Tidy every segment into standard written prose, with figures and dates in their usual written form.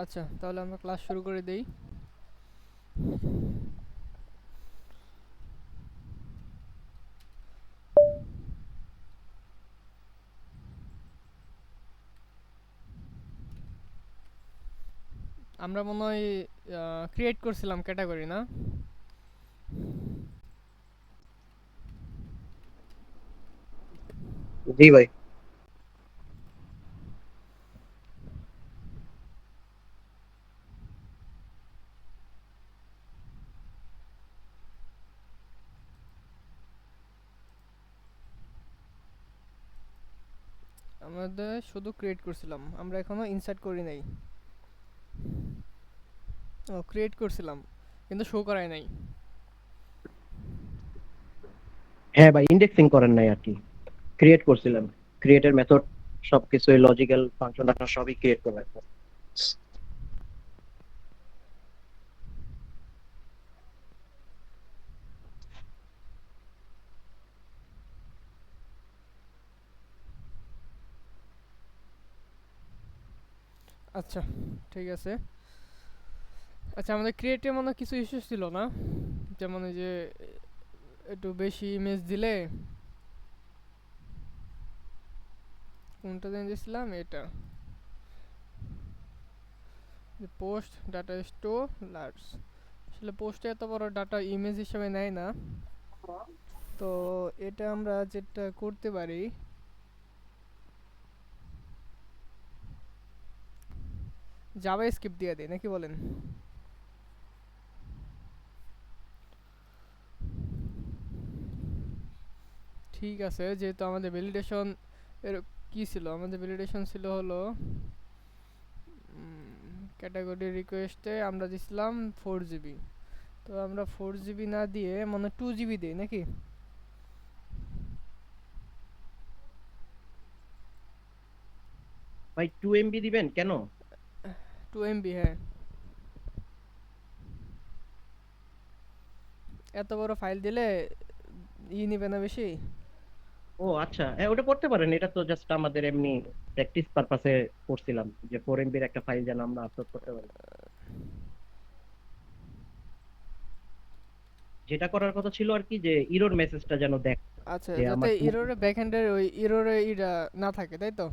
আচ্ছা, তাহলে আমরা ক্লাস শুরু করে দেই। আমরা মনে হয় ক্রিয়েট করছিলাম ক্যাটাগরি, না? জি ভাই। আমাদের শুধু ক্রিয়েট করছিলাম, আমরা এখনো ইনসার্ট করি নাই। ও, ক্রিয়েট করছিলাম কিন্তু শো করায় নাই। হ্যাঁ ভাই, ইন্ডেক্সিং করেন নাই আর কি, ক্রিয়েট করছিলাম। ক্রিয়েটের মেথড সবকিছু লজিক্যাল ফাংশন আপনার সবই ক্রিয়েট করে রাখবেন। আচ্ছা, ঠিক আছে। আচ্ছা, আমাদের ক্রিয়েটে মনে হয় কিছু ইস্যু ছিল, না? যেমন এই যে একটু বেশি ইমেজ দিলে, কোনটা জানি দিয়েছিলাম, এটা পোস্ট ডাটা স্টোর লার্জ। আসলে পোস্টে এত বড় ডাটা ইমেজ হিসেবে নেয় না। তো এটা আমরা যেটা করতে পারি, জাভা স্ক্রিপ্ট দিয়ে দিই, নাকি বলেন? ঠিক আছে, যেহেতু আমাদের ভ্যালিডেশন এর কি ছিল, আমাদের ভ্যালিডেশন ছিল হলো ক্যাটাগরি রিকোয়েস্টে আমরা দিছিলাম 4 জিবি। তো আমরা 4 জিবি না দিয়ে মানে 2 জিবি দিই, নাকি? ভাই 2 MB দিবেন কেন? 2 MB, হ্যাঁ। এত বড় ফাইল দিলে নিবে না বেশি? ও আচ্ছা, হ্যাঁ ওটা করতে পারেন, এটা তো জাস্ট আমাদের এমনি প্র্যাকটিস পারপাসে করছিলাম যে 4 MBর একটা ফাইল যেন আমরা আপলোড করতে পারি। যেটা করার কথা ছিল আর কি, যে ইরর মেসেজটা যেন দেখ, আচ্ছা, যে যাতে আমার ইরোরে ব্যাকএন্ডের ওই ইরোরে ইটা না থাকে, তাই তো?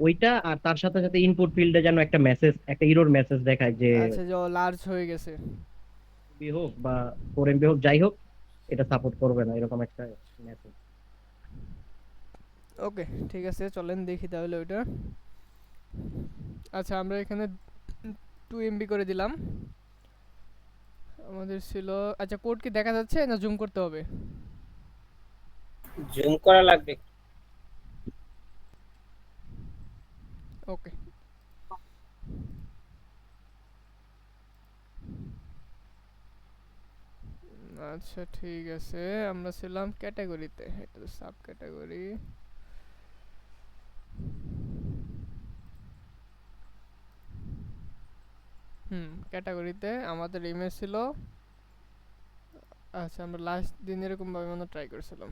ওইটা, আর তার সাথে সাথে ইনপুট ফিল্ডে যেন একটা মেসেজ, একটা ইরর মেসেজ দেখায় যে আচ্ছা, যে লার্জ হয়ে গেছে। বি হোক বা 4 MB হোক, যাই হোক, এটা সাপোর্ট করবে না এরকম একটা মেসেজ। ওকে, ঠিক আছে, চলেন দেখি তাহলে ওইটা। আচ্ছা, আমরা এখানে 2 MB করে দিলাম। আমাদের ছিল, আচ্ছা, কোড কি দেখা যাচ্ছে না জুম করতে হবে? জুম করা লাগবে। ওকে। আচ্ছা, ঠিক আছে। আমরা ছিলাম ক্যাটাগরিতে, এটা সাব ক্যাটাগরি। ক্যাটাগরিতে আমাদের ইমেজ ছিল। আচ্ছা, আমরা লাস্ট দিন এরকম ভাবে মনে ট্রাই করেছিলাম।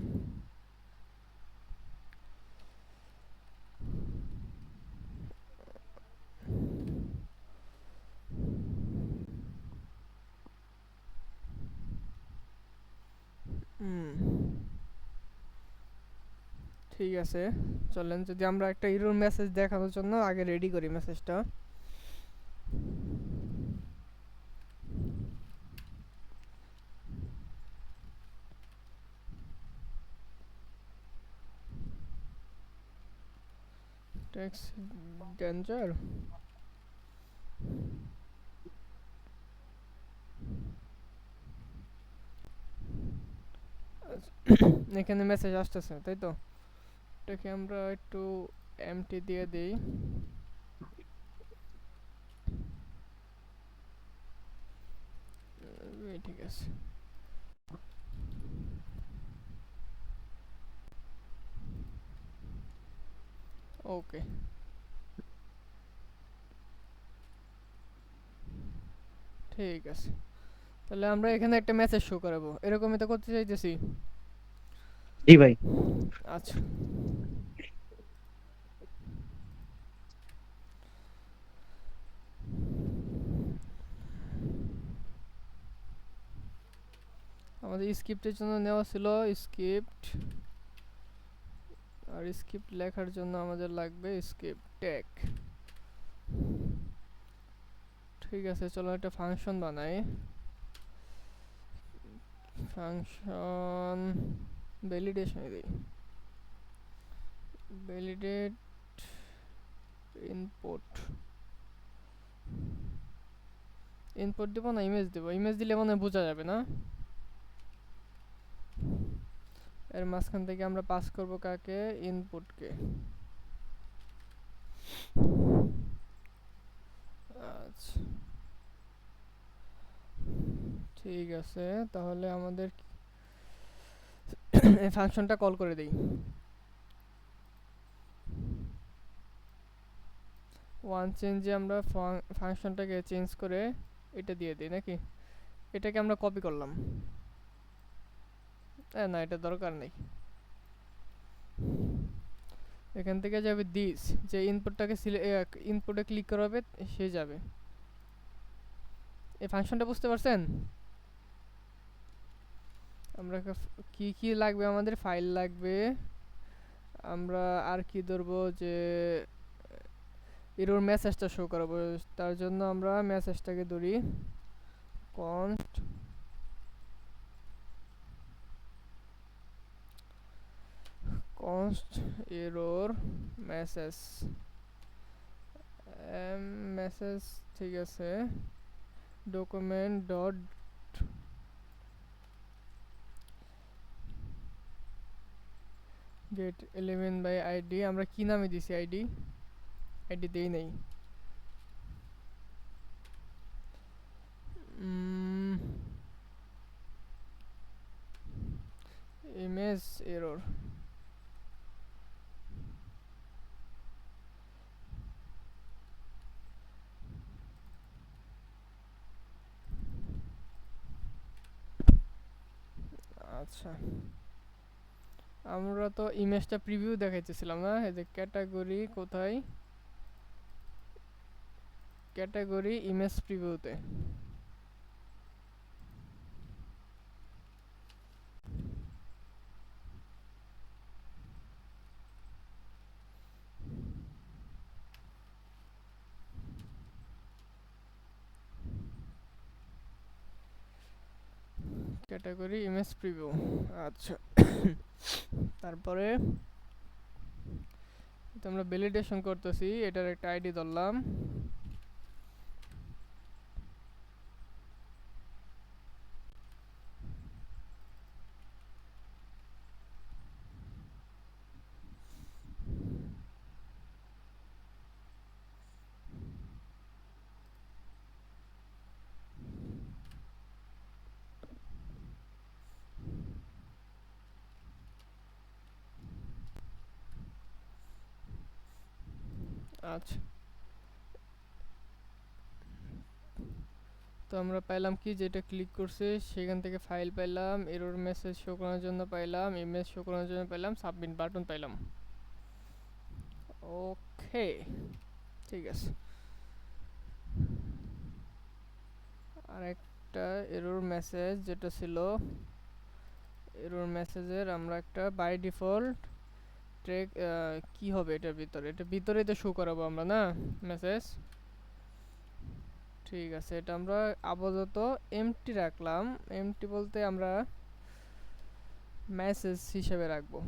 হুম, ঠিক আছে। চলেন, যদি আমরা একটা ইরর মেসেজ দেখানোর জন্য আগে রেডি করি মেসেজটা। Text danger. এখানে মেসেজ আসতেছে, তাই তো? এটাকে আমরা একটু এমটি দিয়ে দেই। ঠিক আছে। ওকে, ঠিক আছে। তাহলে আমরা এখানে একটা মেসেজ শো করাবো, এরকমই তো করতে চাইতেছি। জি ভাই। আচ্ছা, আমাদের স্ক্রিপ্টের জন্য নেওয়া ছিল স্ক্রিপ্ট, আর স্ক্রিপ্ট লেখার জন্য আমাদের লাগবে স্ক্রিপ্ট ট্যাগ। ঠিক আছে, চলো একটা ফাংশন বানাই। ফাংশন ভ্যালিডেশন দিই, ভ্যালিডেট ইনপুট। ইনপুট দেব না ইমেজ দেব? ইমেজ দিলে মনে হয় বোঝা যাবে না। এর মাঝখান থেকে আমরা পাস করব কাকে? ইনপুটকে। আচ্ছা ঠিক আছে, তাহলে আমাদের এই ফাংশনটা কল করে দেই। ওয়ান চেঞ্জে আমরা ফাংশনটাকে চেঞ্জ করে এটা দিয়ে দিই নাকি? এটাকে আমরা কপি করলাম, না এটা দরকার নেই। এখান থেকে যাবে দিস, যে ইনপুটটাকে ইনপুটে ক্লিক করাবে সে যাবে। এই ফাংশনটা বুঝতে পারছেন? আমরা কি কি লাগবে, আমাদের ফাইল লাগবে, আমরা আর কি ধরবো, যে এরর মেসেজটা শো করাবো, তার জন্য আমরা মেসেজটাকে ধরি const const error message message. ঠিক আছে, document dot get element by ID. আমরা কি নামে দিছি আইডি? আইডি দেই নাই। Image error. আচ্ছা, আমরা তো ইমেজটা প্রিভিউ দেখাইতেছিলাম না? এই যে ক্যাটাগরি কোথায়? ক্যাটাগরি ইমেজ প্রিভিউতে। Category image preview. আচ্ছা তারপরে তো আমরা ভ্যালিডেশন করতেছি, এটার একটা আইডি ধরলাম। আচ্ছা, তো আমরা পাইলাম কি, যেটা ক্লিক করছে সেখান থেকে ফাইল পাইলাম, এরর মেসেজ শো করানোর জন্য পাইলাম, ইমেজ শো করানোর জন্য পাইলাম, সাবমিট বাটন পাইলাম। ওকে ঠিক আছে। আর একটা এরর মেসেজ যেটা ছিল, এরর মেসেজের আমরা একটা বাই ডিফল্ট ট্র্যাক কি হবে এটার ভিতরে, এটা ভিতরেই তো শো করাবো আমরা না মেসেজ। ঠিক আছে, এটা আমরা আপাতত এমটি রাখলাম। এমটি বলতে আমরা মেসেজ হিসেবে রাখবো,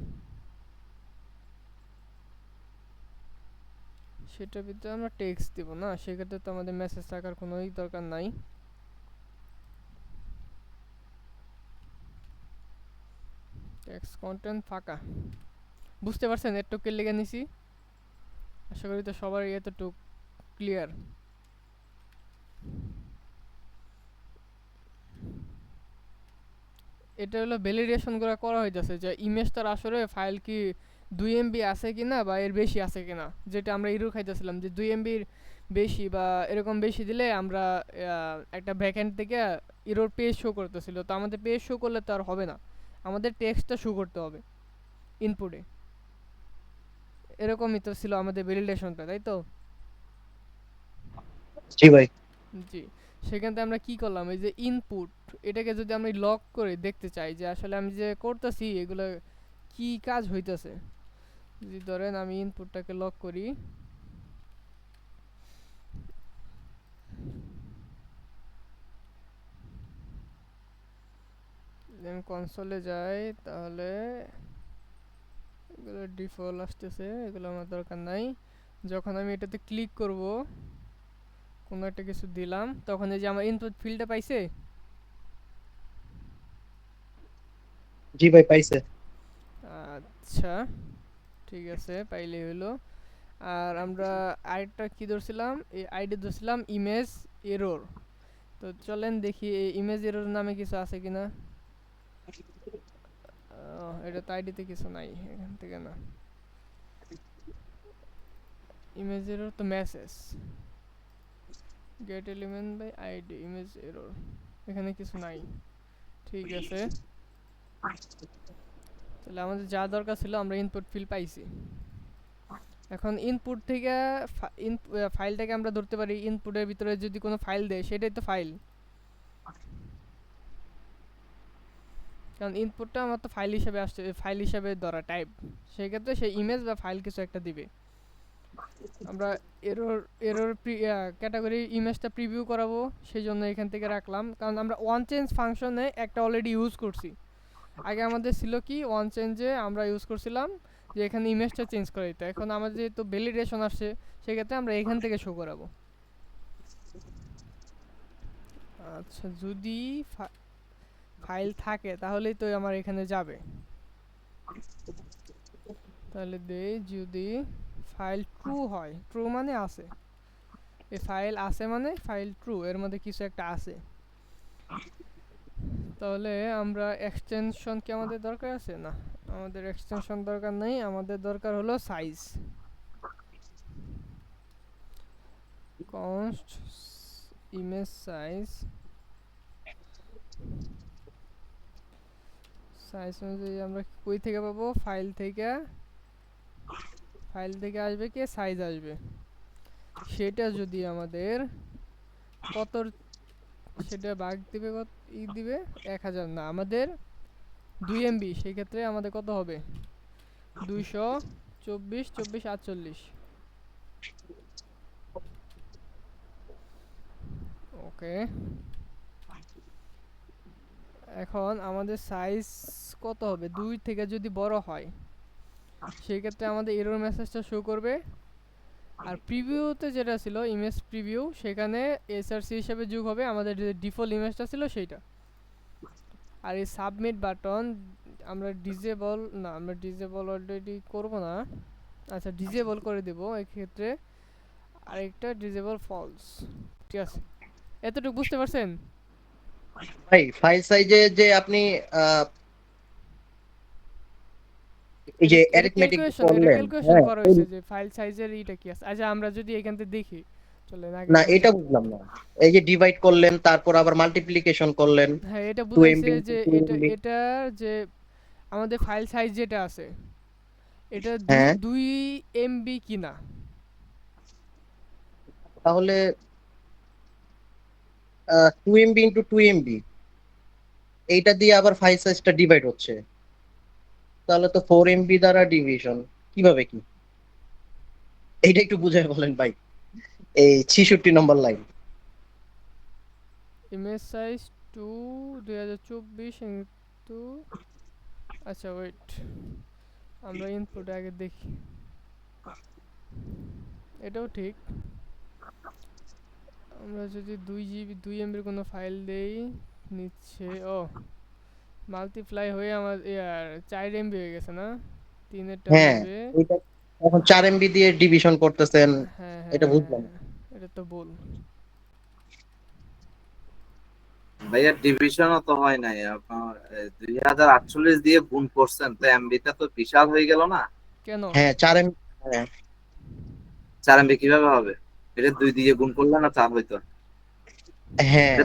সেটার ভিতরে আমরা টেক্সট দিব না, সেক্ষেত্রে তো আমাদের মেসেজ রাখার কোনোই দরকার নাই। টেক্সট কন্টেন্ট ফাঁকা। বুঝতে পারছেন এতটুকু লিখে নিছি? আশা করি তো সবার এতটুকু ক্লিয়ার। এটা হলো ভ্যালিডেশন করা হইতাছে যে ইমেজটার আসলে ফাইল কি 2 এমবি আছে কিনা বা এর বেশি আছে কিনা, যেটা আমরা এরর খাইতেছিলাম যে 2 এমবির বেশি বা এরকম বেশি দিলে আমরা একটা ব্যাকএন্ড থেকে এরর পেজ শো করতেছিল, তো আমাদের পেজ শো করলে তো আর হবে না, আমাদের টেক্সটটা শো করতে হবে ইনপুটে। এরকমই তো ছিল আমাদের ভ্যালিডেশনটা, তাই তো? জি ভাই। জি, সেখান থেকে আমরা কি করলাম, এই যে ইনপুট, এটাকে যদি আমরা লক করে দেখতে চাই যে আসলে আমি যে করতেছি এগুলো কি কাজ হইতেছে, যদি ধরেন আমি ইনপুটটাকে লক করি, যদি আমি কনসোলে যাই তাহলে এগুলো ডিফল্ট আসতেছে, এগুলো আমার দরকার নাই। যখন আমি এটাতে ক্লিক করব, কোনো একটা কিছু দিলাম, তখন এই যে আমার ইনপুট ফিল্ডটা পাইছে। জি ভাই পাইছে। আচ্ছা, ঠিক আছে, পাইলেই হলো। আর আমরা আরেকটা কি ধরছিলাম, এই আইডি ধরছিলাম ইমেজ এরর। তো চলেন দেখি এই ইমেজ এরর নামে কিছু আছে কিনা। এটা তো আইডিতে কিছু নাই, এখান থেকে না। ইমেজ এরর তো message get element by ID image error, এখানে কিছু নাই। ঠিক আছে, তাহলে আমাদের যা দরকার ছিল আমরা ইনপুট ফিল পাইছি। এখন ইনপুট থেকে ফাইলটাকে আমরা ধরতে পারি, ইনপুটের ভিতরে যদি কোনো ফাইল দেয় সেটাই তো ফাইল, কারণ ইনপুটটা আমার তো ফাইল হিসেবে আসছে, ফাইল হিসেবে ধরা টাইপ, সেই ক্ষেত্রে সেই ইমেজ বা ফাইল কিছু একটা দিবে। আমরা এরর এরর ক্যাটাগরি ইমেজটা প্রিভিউ করাবো, সেই জন্য এখান থেকে রাখলাম, কারণ আমরা ওয়ান চেঞ্জ ফাংশনে একটা অলরেডি ইউজ করছি। আগে আমাদের ছিল কি ওয়ান চেঞ্জে আমরা ইউজ করছিলাম যে এখানে ইমেজটা চেঞ্জ করে দিতে, এখন আমাদের যেহেতু ভ্যালিডেশন আসছে সেক্ষেত্রে আমরা এখান থেকে শো করাবো। আচ্ছা, যদি ফাইল থাকে তাহলেই তো আমার এখানে যাবে, তাহলে দেই যদি ফাইল ট্রু হয়, ট্রু মানে আছে, এই ফাইল আছে মানে ফাইল ট্রু, এর মধ্যে কিছু একটা আছে। তাহলে আমরা এক্সটেনশন কি আমাদের দরকার আছে? না, আমাদের এক্সটেনশন দরকার নেই, আমাদের দরকার হলো size. Const image size, size অনুযায়ী আমরা কই থেকে পাবো, ফাইল থেকে, ফাইল থেকে আসবে কি সাইজ আসবে, সেটা যদি আমাদের কত, সেটা ভাগ দিবে কত, দিবে 1000, না আমাদের 2 MB, সেই ক্ষেত্রে আমাদের কত হবে 224 24 48। ওকে, এখন আমাদের সাইজ কত হবে, 2 থেকে যদি বড় হয় সেই ক্ষেত্রে আমাদের এরর মেসেজটা শো করবে। আর প্রিভিউতে যেটা ছিল ইমেজ প্রিভিউ, সেখানে এসআরসি হিসেবে যোগ হবে আমাদের যে ডিফল্ট ইমেজটা ছিল সেইটা। আর এই সাবমিট বাটন আমরা ডিজেবল, না আমরা ডিজেবল অলরেডি করব না, আচ্ছা ডিজেবল করে দেব এক্ষেত্রে, আরেকটা ডিজেবল ফলস। ঠিক আছে, এতটুকু বুঝতে পারছেন? ভাই ফাইল সাইজে যে আপনি আহ, এই এটা যে এটা অ্যারিথমেটিক ক্যালকুলেশন, এটা করলেন, ক্যালকুলেশন হ্যাঁ করা হয়েছে যে ফাইল সাইজের এইটা কি আছে। আচ্ছা আমরা যদি এখান থেকে দেখি, চলেন আগে না এখান এটা থেকে। বুঝলাম না। এই যে ডিভাইড করলেন তারপর আবার মাল্টিপ্লিকেশন করলেন, হ্যাঁ, এটা টু বুঝাইছে এমবি যে টু এটা এমবি এটা যে আমাদের ফাইল সাইজ যেটা আছে এটা দুই হ্যাঁ, দুই এমবি কিনা। তাহলে 2 MB ইন্টু 2 MB, এইটা দিয়ে আবার ফাইল সাইজটা ডিভাইড হচ্ছে, তাহলে তো 4 MB দ্বারা ডিভিশন, কিভাবে কি, এইটা একটু বুঝাই বলেন ভাই, এই 66 নম্বর লাইন। ইমেজ সাইজ 2 2024 ইন্টু, আচ্ছা ওয়েট, আমরা ইনপুট আগে দেখি, এটাও ঠিক। আমরা যদি 2 GB 2 MBর কোনো ফাইল দেই, নিচ্ছে ও মাল্টিপ্লাই হয়ে আমার ইয়ার 4 MB হয়ে গেছে না, তিনেরটা হ্যাঁ, নেবে। এটা এখন 4 MB দিয়ে ডিভিশন করতেছেন, হ্যাঁ এটা হ্যাঁ হ্যাঁ বুঝলাম। হ্যাঁ, এটা তো ভুল। ভাইয়া ডিভিশনও তো হয় নাই আপনার, 2048 দিয়ে গুণ করছেন তো এমবিটা তো বিশাল হয়ে গেল না। কেন? হ্যাঁ 4 MB, হ্যাঁ 4 এমবি কিভাবে হবে? এটা 2 দিয়ে গুণ করলে না 4 হইতো। হ্যাঁ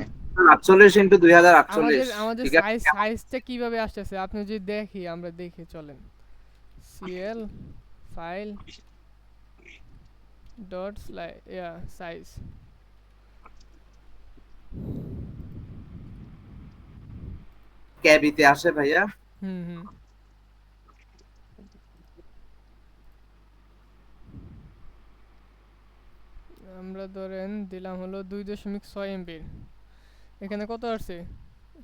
48 ইন্টু 2048, আমাদের আমাদের ঠিক আছে। সাইজটা কিভাবে আসতেছে আপনি যদি দেখি, আমরা দেখি চলেন, সিএল ফাইল ডট সাইজ, ক্যাবিতে আসে ভাইয়া। হুম হুম আমরা ধরেন দিলাম হলো 2.6 এমবির। এখানে কত আসছে?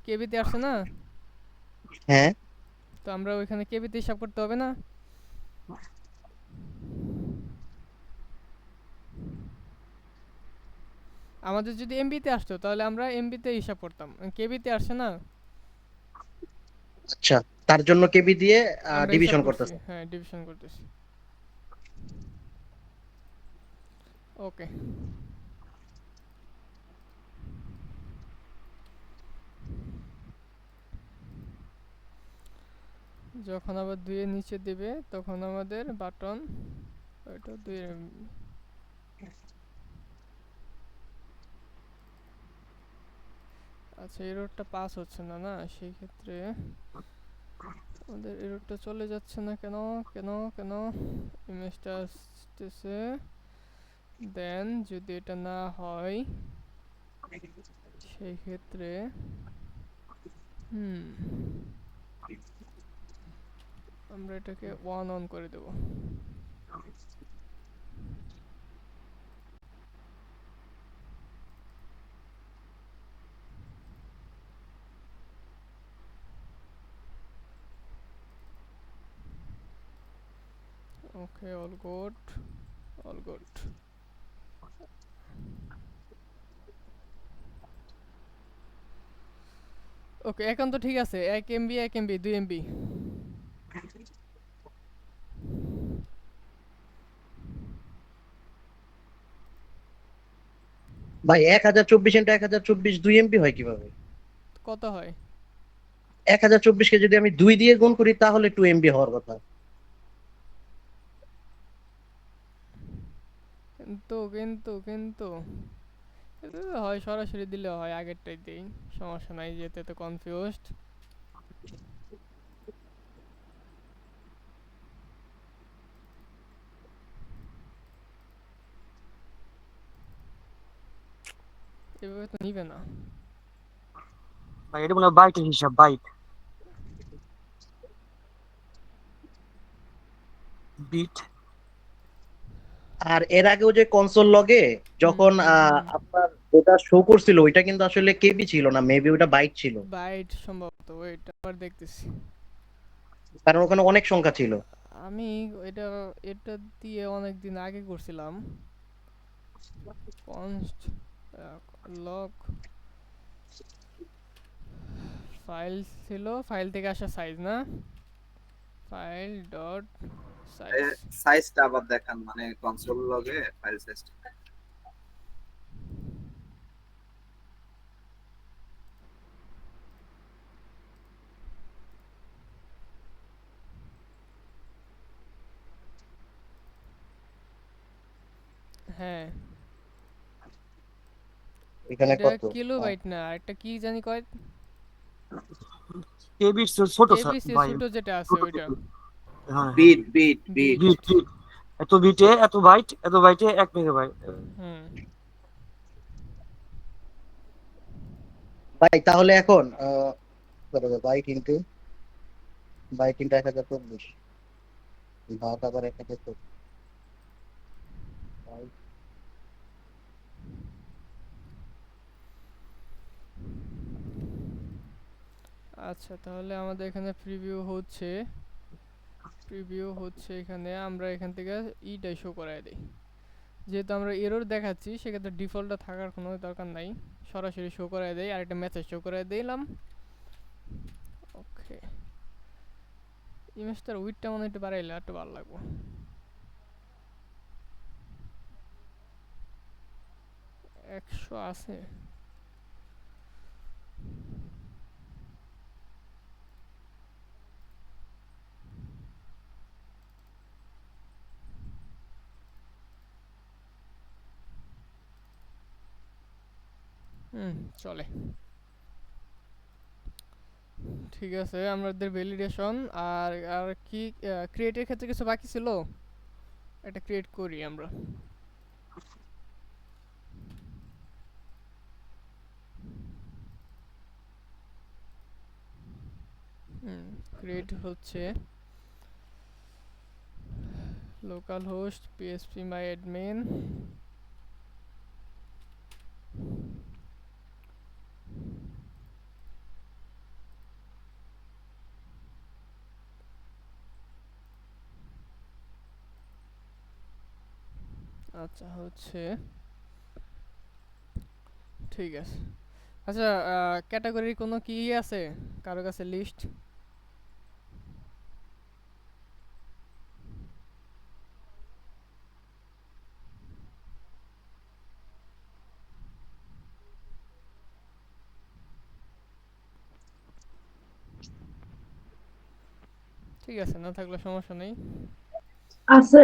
কেবিতে আসছে না? হ্যাঁ, তো আমরা ওইখানে কেবিতে হিসাব করতে হবে না? আমাদের যদি এমবিতে আসতো তাহলে আমরা এমবিতে হিসাব করতাম, কেবিতে আসছে না, আচ্ছা, তার জন্য কেবি দিয়ে আমরা হিসাব ডিভিশন করছি, করতেছে। হ্যাঁ ডিভিশন করতেছি। ওকে, যখন আবার 2 এর নিচে দেবে তখন আমাদের বাটন ওইটা 2 এর। আচ্ছা, এররটা পাস হচ্ছে না, না সেই ক্ষেত্রে আমাদের এররটা চলে যাচ্ছে না কেন? কেন কেন ইমেজটা আসতেছে, দেন যদি এটা না হয় সেই ক্ষেত্রে হুম আমরা এটাকে 1 অন করে দেব। ওকে, অল গুড, অল গুড। ওকে, এখন তো ঠিক আছে, 1 এমবি 1 এমবি 2 এমবি। ভাই 1024 2 এমবি হয় কিভাবে? কত হয়? 1024 কে যদি আমি 2 দিয়ে গুণ করি তাহলে 2 এমবি হওয়ার কথা। কিন্তু হয় সরাসরি দিলে হয়, আগেরটাই দেই, সমস্যা নাই, যেতে তো কনফিউজড। এভাবে তো নিবে না। ভাই এটা মনে হয় বাইটের হিসাব, বাইট বিট। আর এর আগেও যে কনসোল লগে হুম যখন হুম হুম আপনার যেটা শো করছিল ওইটা কিন্তু আসলে কেবি ছিল না, মেবি ওটা বাইট ছিল। বাইট সম্ভবত, ওইটা আবার দেখতেছি। কারণ ওখানে অনেক সংখ্যা ছিল। আমি এটা এটা দিয়ে অনেক দিন আগে করছিলাম। কনস্ট লগ ফাইল ছিল, ফাইল থেকে আসা সাইজ না, ফাইল ডট সাইজ। সাইজটা আবার দেখান, মানে কনসোল লগে ফাইল সাইজটা। হ্যাঁ, এখানে এটা কত? কিলোবাইট না, একটা কি জানি কয়, কেবির ছোট স্যার কেবিসি ভাই, ছোট যেটা আছে ছোট ওইটা। ছোট। হ্যাঁ হ্যাঁ, bit bit bit. Bit. Bit bit. এত বিটে এত বাইট, এত বাইটে 1 মেগাবাইট। হুম ভাই তাহলে এখন বাইট ইন্টু 1024 ভাগ আবার 1024। আচ্ছা, তাহলে আমাদের এখানে প্রিভিউ হচ্ছে এখানে, আমরা এখান থেকে ইটাই শো করায় দিই। যেহেতু আমরা এরর দেখাচ্ছি সেক্ষেত্রে ডিফল্টটা থাকার কোনো দরকার নাই, সরাসরি শো করায় দেই, আর একটা মেসেজ শো করায় দিলাম। ওকে, ইমেজটার উইডটা মনে হয় একটু বাড়াইলে একটু ভালো লাগবে। 100 আছে? হুম, চলে, ঠিক আছে। আমাদের ভ্যালিডেশন আর আর কি, ক্রিয়েটের ক্ষেত্রে কিছু বাকি ছিল, এটা ক্রিয়েট করি আমরা। ক্রিয়েট হচ্ছে লোকাল হোস্ট পিএসপি মাই অ্যাডমিন। আচ্ছা হচ্ছে ঠিক আছে। আচ্ছা ক্যাটাগরির কোনো কি আছে কারো কাছে লিস্ট? ঠিক আছে, না থাকলে সমস্যা নেই। আছে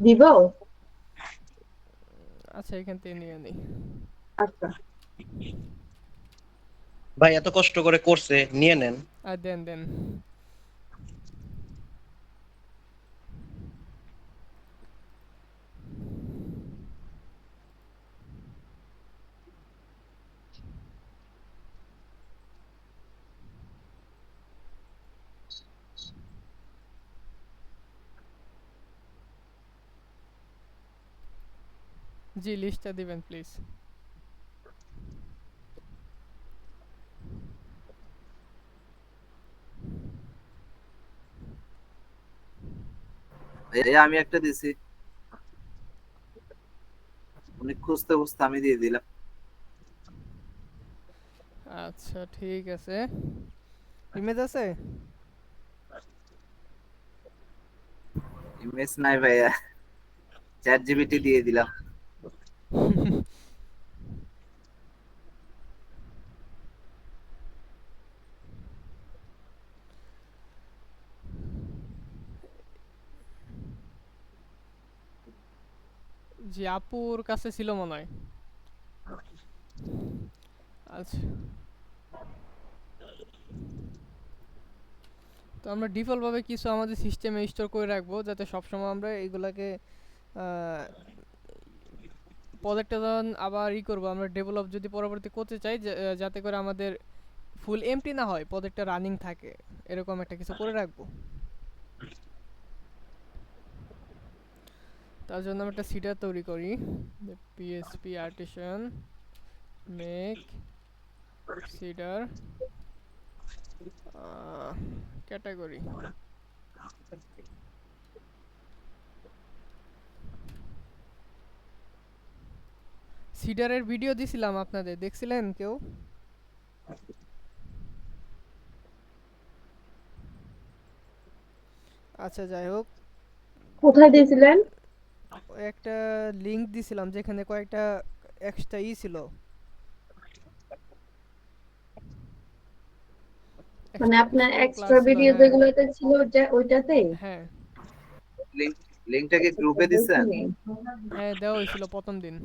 দিব। আচ্ছা এখান থেকে নিয়ে নিই। আচ্ছা ভাই এত কষ্ট করে করছে, নিয়ে নেন। আর দেন দেন। জি লিস্টটা দিবেন প্লিজ। ভাইয়া আমি একটা দিছি, উনি খুঁজতে খুঁজতে আমি দিয়ে দিলাম। আচ্ছা ঠিক আছে, ইমেজ আছে? ইমেজ নাই ভাইয়া, চ্যাট জিপিটি দিয়ে দিলাম। জি আপুর কাছে ছিল মনে হয়। আচ্ছা তো আমরা ডিফল্ট ভাবে কিছু আমাদের সিস্টেমে স্টোর করে রাখবো যাতে সবসময় আমরা এগুলাকে প্রজেক্টটা যখন আবার করবো আমরা ডেভেলপ যদি পরবর্তী করতে চাই যাতে করে আমাদের ফুল এমটি না হয়, প্রজেক্টটা রানিং থাকে, এরকম একটা কিছু করে রাখবো। তার জন্য আমরা একটা সিডার তৈরি করি, PHP artisan make seeder category. সিডারের ভিডিও দিছিলাম আপনাদের, দেখছিলেন কেউ? আচ্ছা যাই হোক, কোথায় দিয়েছিলেন? একটা লিংক দিছিলাম যেখানে কয়েকটা এক্সট্রা ছিল, মানে এক্সট্রা আপনার কিছু ক্লাস এক্সট্রা ছিল। ভিডিও হ্যাঁ যেগুলোতে ছিল ওইটাতে? হ্যাঁ লিংক লিংকটা কি আচ্ছা, গ্রুপে দিছেন? দেখিনি। হ্যাঁ দেওয়া হয়েছিল প্রথম দিন।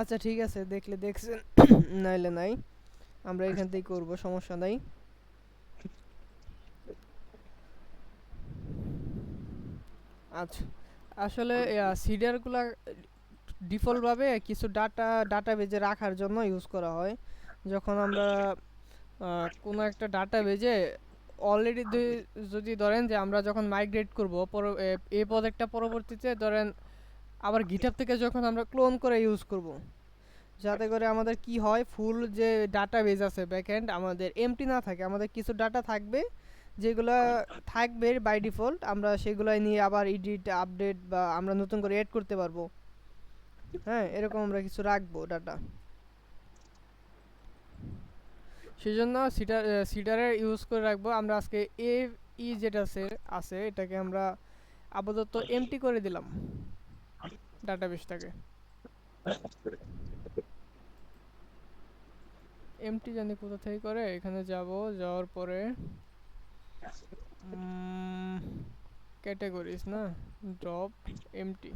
আচ্ছা ঠিক আছে, দেখলে দেখছেন, নাইলে নাই, আমরা এখান থেকেই করবো, সমস্যা নাই। আচ্ছা আসলে সিডারগুলা ডিফল্টভাবে কিছু ডাটাবেজে রাখার জন্য ইউজ করা হয়। যখন আমরা কোনো একটা ডাটাবেজে অলরেডি যদি ধরেন যে আমরা যখন মাইগ্রেট করবো এই প্রজেক্টটা পরবর্তীতে ধরেন আবার গিটহাব থেকে যখন আমরা ক্লোন করে ইউজ করব, যাতে করে আমাদের কি হয়, ফুল যে ডাটাবেজ আছে ব্যাকএন্ড আমাদের এমটি না থাকে, আমাদের কিছু ডাটা থাকবে যেগুলো থাকবে বাই ডিফল্ট, আমরা সেগুলাই নিয়ে আবার এডিট আপডেট বা আমরা নতুন করে এড করতে পারবো। হ্যাঁ এরকম আমরা কিছু রাখবো ডাটা, সেই জন্য সিডারের ইউজ করে রাখবো আমরা। আজকে এ যেটা আছে এটাকে আমরা আপাতত এমটি করে দিলাম ডাটাবেসটাকে। এমটি জানি কোথা থেকে করে, এখানে যাব, যাওয়ার পরে ক্যাটাগরিজ না, ড্রপ এমটি।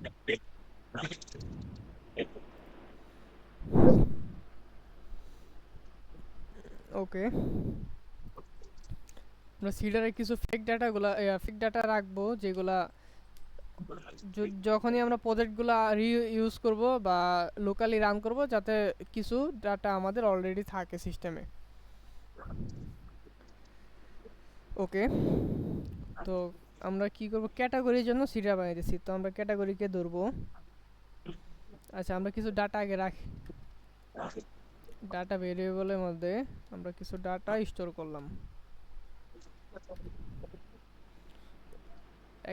ওকে আমরা সিডারে কিছু ফেক ডাটা রাখবো যেগুলা যখনই আমরা প্রজেক্টগুলো ইউজ করব বা লোকালি রান করব, যাতে কিছু ডাটা আমাদের অলরেডি থাকে সিস্টেমে। ওকে, তো আমরা কি করব, ক্যাটাগরির জন্য সিটা বানিয়ে দিচ্ছি, তো আমরা ক্যাটাগরিকে ধরবো। আচ্ছা, আমরা কিছু ডাটা আগে রাখি। ডাটা ভেরিয়েবলের মধ্যে আমরা কিছু ডাটা স্টোর করলাম,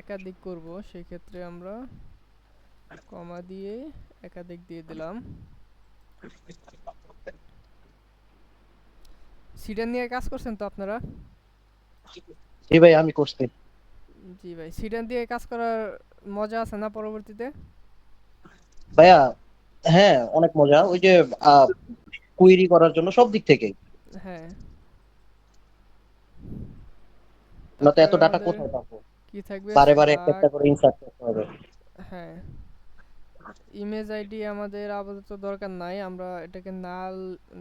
একাধিক করব, সেই ক্ষেত্রে আমরা কমা দিয়ে একাধিক দিয়ে দিলাম। সিডা নিয়ে কাজ করছেন তো আপনারা? জি ভাই, আমি করছি। জি ভাই, সিডা দিয়ে কাজ করার মজা আছে না পরবর্তীতে? ভাইয়া হ্যাঁ, অনেক মজা। ওই যে কুইরি করার জন্য সব দিক থেকে। হ্যাঁ, না তো তারপরে এত ডাটা আমাদের কোথায় পাবো? কি থাকবে, বারে বারে একটা স্লাগ। একটা করে ইনসার্ট করতে হবে। হ্যাঁ, ইমেজ আইডি আমাদের আপাতত দরকার নাই, আমরা এটাকে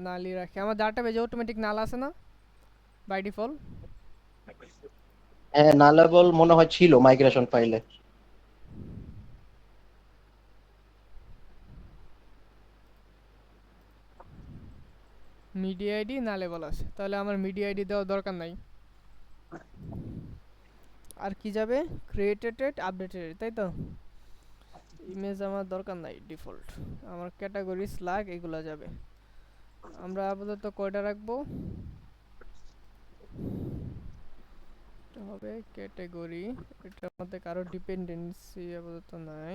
নালই রাখি। আমার ডাটাবেজে অটোমেটিক নাল আছে না বাই ডিফল্ট? হ্যাঁ, নালেবল মনে হয় ছিল মাইগ্রেশন ফাইলে। মিডিয়া আইডি নালেবল আছে, তাহলে আমার মিডিয়া আইডি দেওয়ার দরকার নাই। আর কি যাবে, ক্রিয়েটেড আপডেটেড, তাই তো? ইমেজ আমার দরকার নাই ডিফল্ট, আমার ক্যাটাগরি স্লাগ এগুলো যাবে। আমরা আপাতত কয়টা রাখবো, এটা হবে ক্যাটাগরি। এটার মধ্যে কারো ডিপেন্ডেন্সি আপাতত নাই,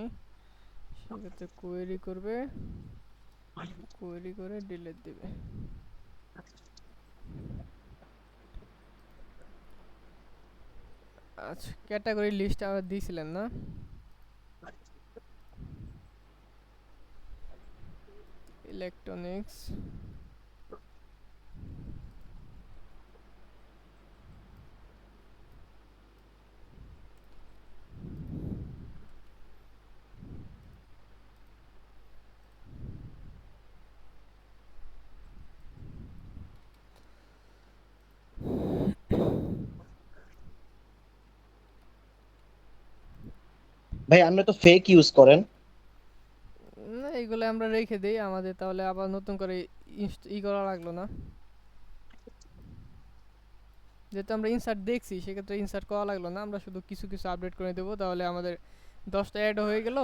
সেক্ষেত্রে কোয়েরি করবে, কোয়েরি করে ডিলিট দিবে। আচ্ছা, ক্যাটাগরি লিস্ট আবার দিয়েছিলেন না? ইলেকট্রনিক্স, ভাই আপনি তো ফেক ইউজ করেন। না এগুলো আমরা রেখে দিই, আমাদের তাহলে আবার নতুন করে করা লাগলো না। যেহেতু আমরা ইনসার্ট দেখছি, সেক্ষেত্রে ইনসার্ট করা লাগলো না, আমরা শুধু কিছু কিছু আপডেট করে দেবো, তাহলে আমাদের 10টা অ্যাড হয়ে গেল।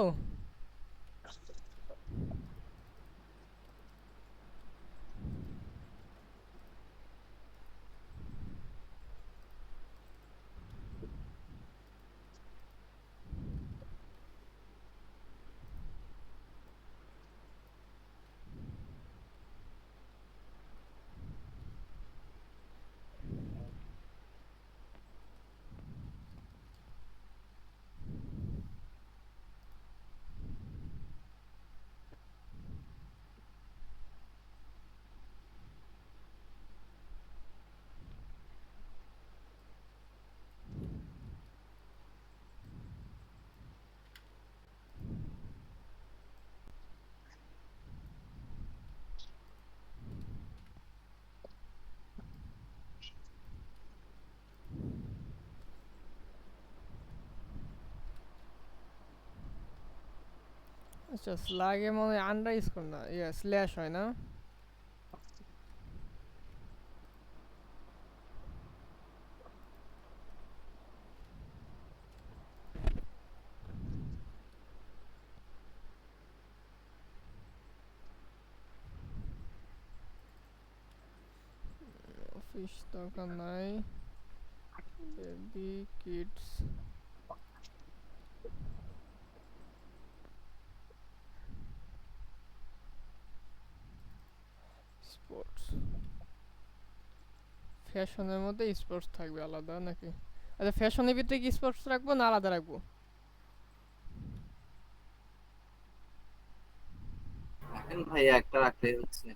আচ্ছা, স্লাগে মনে হয় আন্ডার স্কোর না, স্ল্যাশ হয় না? অফিস দরকার নাই, বেবি কিডস, স্পোর্টস। ফ্যাশনের মধ্যে স্পোর্টস থাকবে আলাদা নাকি? আচ্ছা, ফ্যাশনের ভিতরে কি স্পোর্টস রাখবো না আলাদা রাখবো? রাখেন ভাই, একটা রাখলেই হচ্ছে।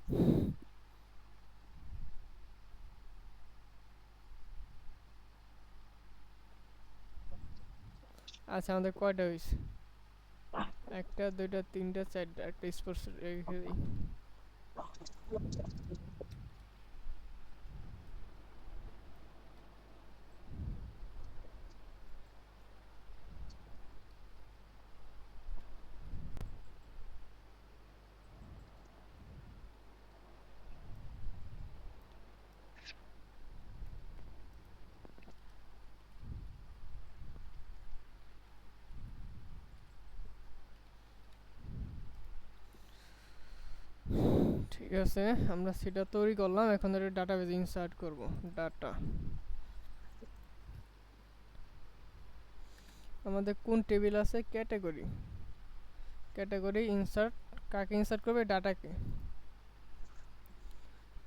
আচ্ছা, আমাদের কয়টা হয়েছে? একটা, দুইটা, তিনটা, চারটা, একটা স্পোর্টস রেখে দিই। ঠিক আছে, আমরা সেটা তৈরি করলাম, এখন এটা ডাটাবেজে ইনসার্ট করব। ডাটা আমাদের কোন টেবিল আছে? ক্যাটাগরি। ক্যাটাগরি ইনসার্ট, কাকে ইনসার্ট করবে? ডাটাকে।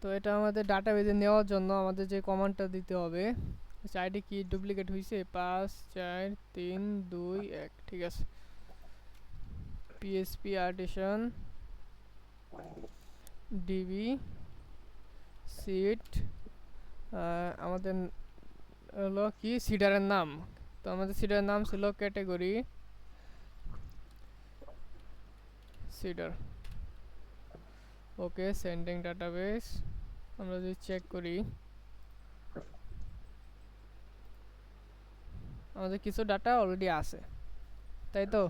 তো এটা আমাদের ডাটাবেজে নেওয়ার জন্য আমাদের যে কমান্ডটা দিতে হবে, আইডি কি ডুপ্লিকেট হয়েছে? 5 4 3 2 1। ঠিক আছে, পিএসপি আর্টিশন ডিবি সিট, আমাদের হলো কি সিডারের নাম। তো আমাদের সিডারের নাম ছিল ক্যাটাগরি সিডার। ওকে, সেন্ডিং ডাটাবেস। আমরা যদি চেক করি, আমাদের কিছু ডাটা অলরেডি আছে, তাই তো?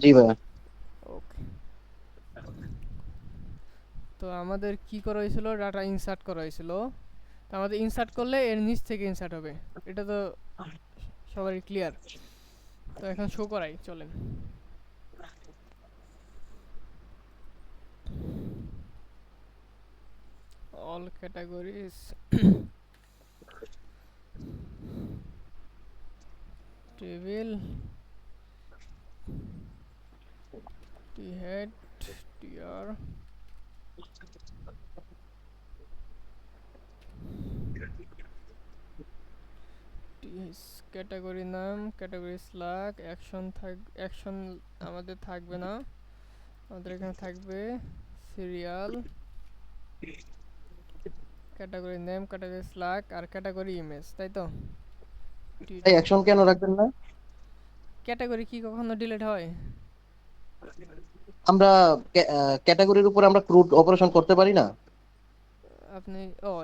জি ভাইয়া। ওকে, তো আমাদের কি করা হয়েছিল? ডাটা ইনসার্ট করা হয়েছিল। তো আমাদের ইনসার্ট করলে এর নিচ থেকে ইনসার্ট হবে, এটা তো সবারই ক্লিয়ার। তো এখন শো করাই, চলেন। All categories, table, T head, TR, category name, category slug, action আমাদের থাকবে না, আমাদের এখানে থাকবে serial, category name, category slug আর ক্যাটাগরি ইমেজ, তাই তো? এই অ্যাকশন কেন রাখবেন না? ক্যাটাগরি কি কখনো ডিলিট হয়? আমরা ক্যাটাগরির উপর আমরা ক্রুড অপারেশন করতে পারি না? আপনি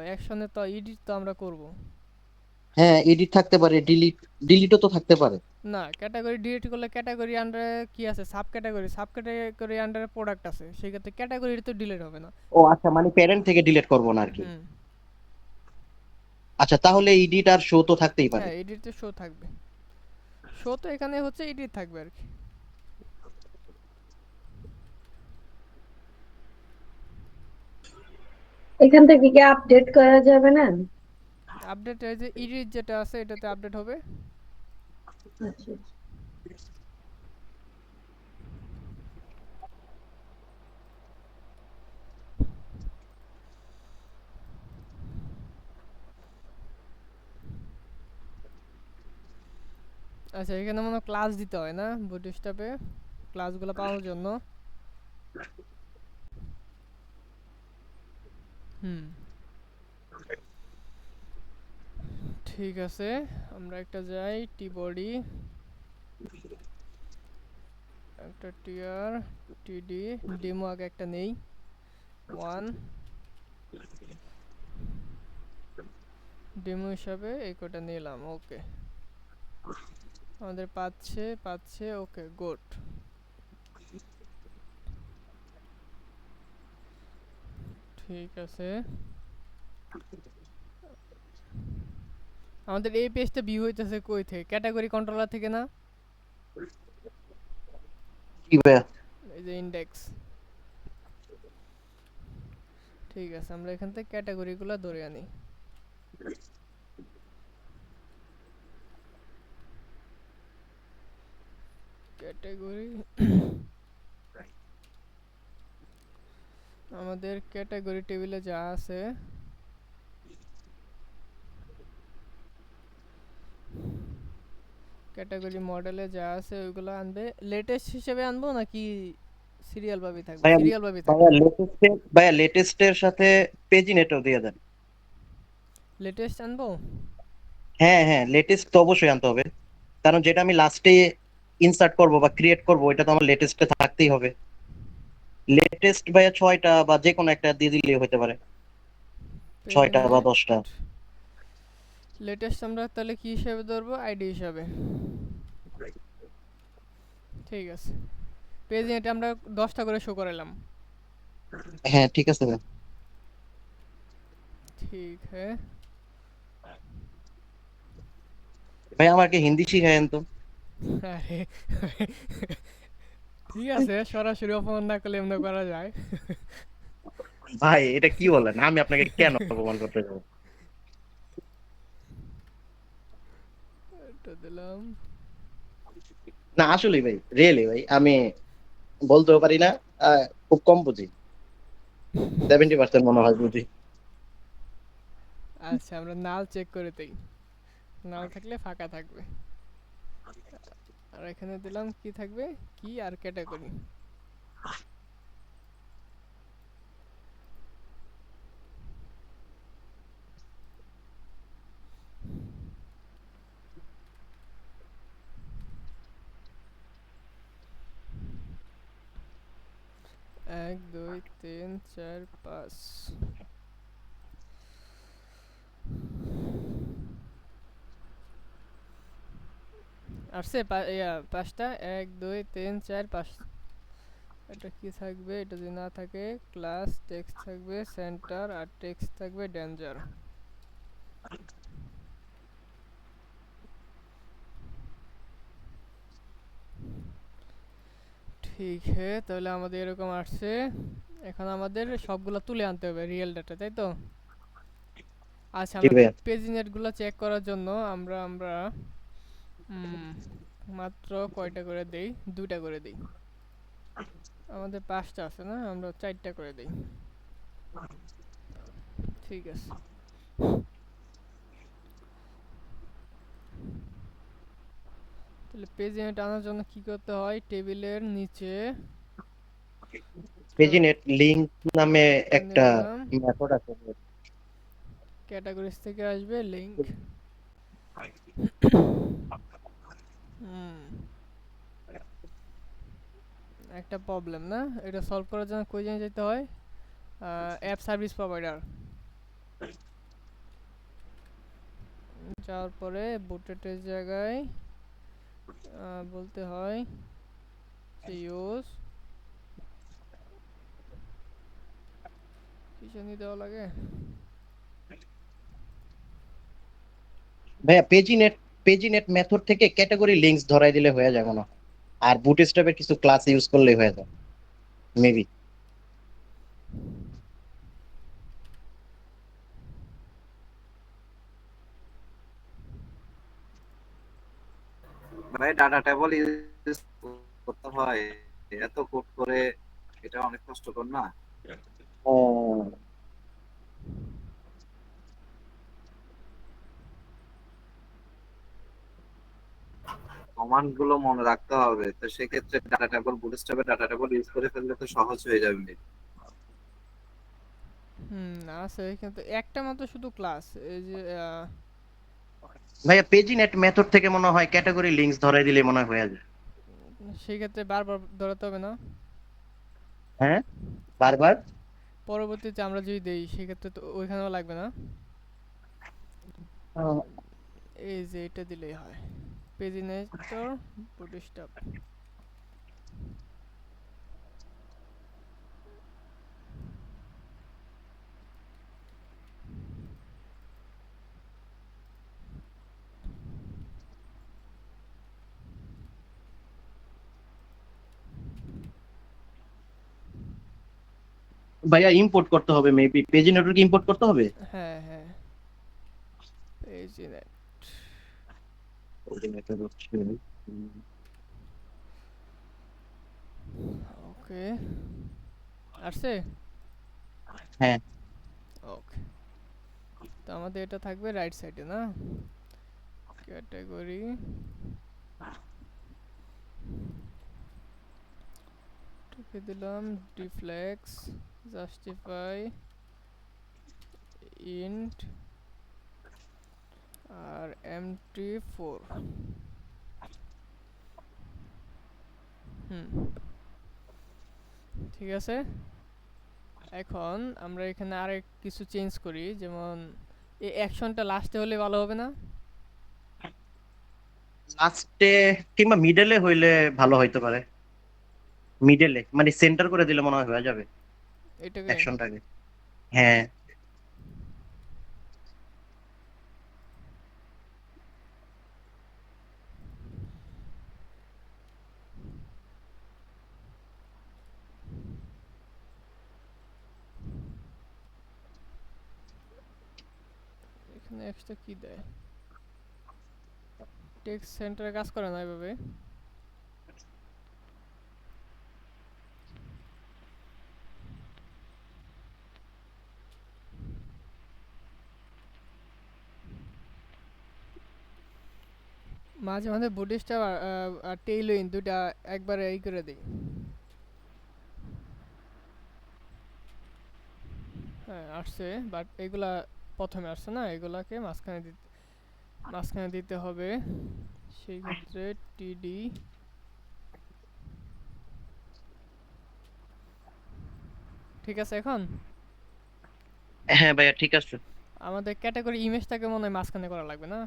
অ্যাকশনে তো এডিট তো আমরা করব হ্যাঁ, এডিট থাকতে পারে, ডিলিটও তো থাকতে পারে। না। ক্যাটাগরি ডিলিট করলে ক্যাটাগরি আন্ডারে কি আছে? সাব ক্যাটাগরি আন্ডারে প্রোডাক্ট আছে, সেই ক্ষেত্রে ক্যাটাগরি তো ডিলিট হবে না। ও আচ্ছা, মানে প্যারেন্ট থেকে ডিলিট করবো না আর কি। হুম, আচ্ছা, তাহলে এডিট আর শো তো থাকতেই পারে। হ্যাঁ, এডিট তো শো থাকবে। শো তো এখানে হচ্ছে এডিট থাকবে আর কি। এখান থেকে কি আপডেট করা যাবে না? আপডেট এই যে এডিট যেটা আছে এটাতে আপডেট হবে। আচ্ছা, আচ্ছা, এখানে মনে ক্লাস দিতে হয় না বুটস্ট্র্যাপে, ক্লাসগুলো পাওয়ার জন্য? হুম, ঠিক আছে, আমরা একটা যাই টি বডি, একটা টিআর, টিডি, ডেমো আগে একটা নেই। 1 ডেমো হিসাবে এই কোটা নিলাম। ওকে, আমাদের পাচ্ছে। ওকে, গুড। ঠিক আছে, আমাদের এই পেজটা ভিউ হইতেছে কই থেকে? ক্যাটাগরি কন্ট্রোলার থেকে না? কি ভাইয়া? এই যে ইন্ডেক্স। ঠিক আছে, আমরা এখান থেকে ক্যাটাগরিগুলো ধরে আনি। ক্যাটাগরি আমাদের ক্যাটাগরি টেবিলে যা আছে ক্যাটাগরি মডেলে যা আছে ওইগুলো আনবে। লেটেস্ট হিসেবে আনবো নাকি সিরিয়াল ভাবে থাকবে? ভাইয়া সিরিয়াল ভাবে থাকবে। ভাইয়া লেটেস্টের সাথে পেজিনেটও দিয়ে দেন। লেটেস্ট আনবো। হ্যাঁ হ্যাঁ, লেটেস্ট তো অবশ্যই আনতে হবে, কারণ যেটা আমি লাস্টে ইনসার্ট করব বা ক্রিয়েট করব ওইটা তো আমার লেটেস্টে থাকতেই হবে। লেটেস্ট ভাইয়া 6টা বা যে কোনো একটা দিয়ে দিলেই হতে পারে, 6টা বা 10টা। লেটেস্ট আমরা তাহলে কি হিসাবে ধরবো? আইডি হিসাবে। ঠিক আছে, পেজ এটা আমরা 10টা করে শো করালাম। হ্যাঁ ঠিক আছে ভাই। ঠিক হ্যাঁ, ভাই আমাকে হিন্দি শিখায়েন তো। আরে ঠিক আছে, সরাসরি অপমান না করলে এমনি করা যায়। ভাই এটা কি বলেন, আমি আপনাকে কেন অপমান করতে যাবো? এটা দিলাম। না আসলে ভাই, রিয়েলি ভাই, আমি বলতেও পারি না, খুব কম বুঝি, 70% মনে হয় বুঝি। আচ্ছা, আমরা নাল চেক করে দেই। নাল থাকলে ফাঁকা থাকবে। আর এখানে দিলাম কি থাকবে, কি আর ক্যাটাগরি। এক দুই তিন চার পাঁচ। আসছে পাঁচটা, এক দুই তিন চার পাঁচ। এটা কি থাকবে, এটা যদি না থাকে ক্লাস টেক্সট থাকবে সেন্টার, আর টেক্সট থাকবে ডেঞ্জার। ঠিক है, তাহলে আমাদের এরকম আসছে। এখন আমাদের সবগুলা তুলে আনতে হবে রিয়েল ডাটা, তাই তো? আচ্ছা, জি আমরা ভাইয়া। পেজিনেট গুলো চেক করার জন্য আমরা উম, মাত্র কয়টা করে দেই, দুইটা করে দেই। আমাদের পাঁচটা আছে না, আমরা চারটা করে দেই। ঠিক আছে। তাহলে পেজিনেট আনার জন্য কি করতে হয়, টেবিলের নিচে পেজিনেট লিংক নামে এখানে একটা দিলাম, মেথড আছে। ক্যাটাগরিজ থেকে আসবে লিংক। হুম, একটা প্রবলেম না, এটা সলভ করার জন্য কই জায়গায় যেতে হয়, অ্যাপ সার্ভিস প্রোভাইডার যাওয়ার পরে বুটেটের জায়গায় বলতে হয় যে ইউজ পিছনে দেওয়া লাগে। ভাইয়া পেজিনেট মেথড থেকে ক্যাটাগরি লিংকস ধরাই দিলে হয়ে যায় মনে হয়। আর বুটস্ট্র্যাপের কিছু ক্লাস ইউজ করলেই হয়ে যায় মেবি। ভাই ডাটা টেবল ইউজ করতে হয়, এত কোড করে, এটা অনেক কষ্টকর না? কমান্ড গুলো মনে রাখতে হবে, তো সেক্ষেত্রে ডাটা টেবল, বুটস্ট্র্যাপের ডাটা টেবল ইউজ করে ফেললে তো সহজ হয়ে যাবে। হুম, আছে কিন্তু একটা মাত্র শুধু ক্লাস, এই যে ভাইয়া পেজিনেট মেথড থেকে মনে হয় ক্যাটাগরি লিংকস ধরাই দিলে মনে হয় হয়ে যায়। সেই ক্ষেত্রে বারবার ধরাতে হবে না। হ্যাঁ, বারবার। পরবর্তীতে আমরা যদি দেই সেক্ষেত্রে তো ওইখানেও লাগবে না। আহ, এই যে এটা দিলেই হয়, পেজিনেটর বুটস্ট্র্যাপ। ভাইয়া ইম্পোর্ট করতে হবে মেবি, পেজিনেটকে ইম্পোর্ট করতে হবে। হ্যাঁ হ্যাঁ, পেজিনেট। পেজিনেটর হচ্ছে ওকে, আসছে। হ্যাঁ। ওকে, তো আমাদের এটা থাকবে রাইট সাইডে না, ক্যাটাগরি টিপে দিলাম, ডিফ্লেক্স, জাস্টিফাই, ইন্ট আর MT4। হুম, ঠিক আছে। এখন আমরা এখানে আরেক কিছু চেঞ্জ করি, যেমন এই অ্যাকশনটা লাস্টে হলে ভালো হবে না? লাস্টে কিংবা মিডলে হইলে ভালো হইতে পারে। মিডলে মানে সেন্টার করে দিলে মনে হয় হয়ে যাবে এটাকে অ্যাকশনটাকে। হ্যাঁ। এখানে এক্সট্রা কি দেয়? টেক্সট সেন্টারে কাজ করে না এভাবে। মাঝে মাঝে বুটিস্টা আর টেইলউইন দুটা একবারে এই করে দেই। হ্যাঁ আসছে, বাট এগুলা প্রথমে আসছে না, এগুলাকে মাঝখানে দিতে হবে। সেই ক্ষেত্রে টিডি ঠিক আছে। এখন হ্যাঁ ভাইয়া ঠিক আছে। আমাদের ক্যাটাগরি ইমেজটাকে মনে হয় মাঝখানে করা লাগবে না?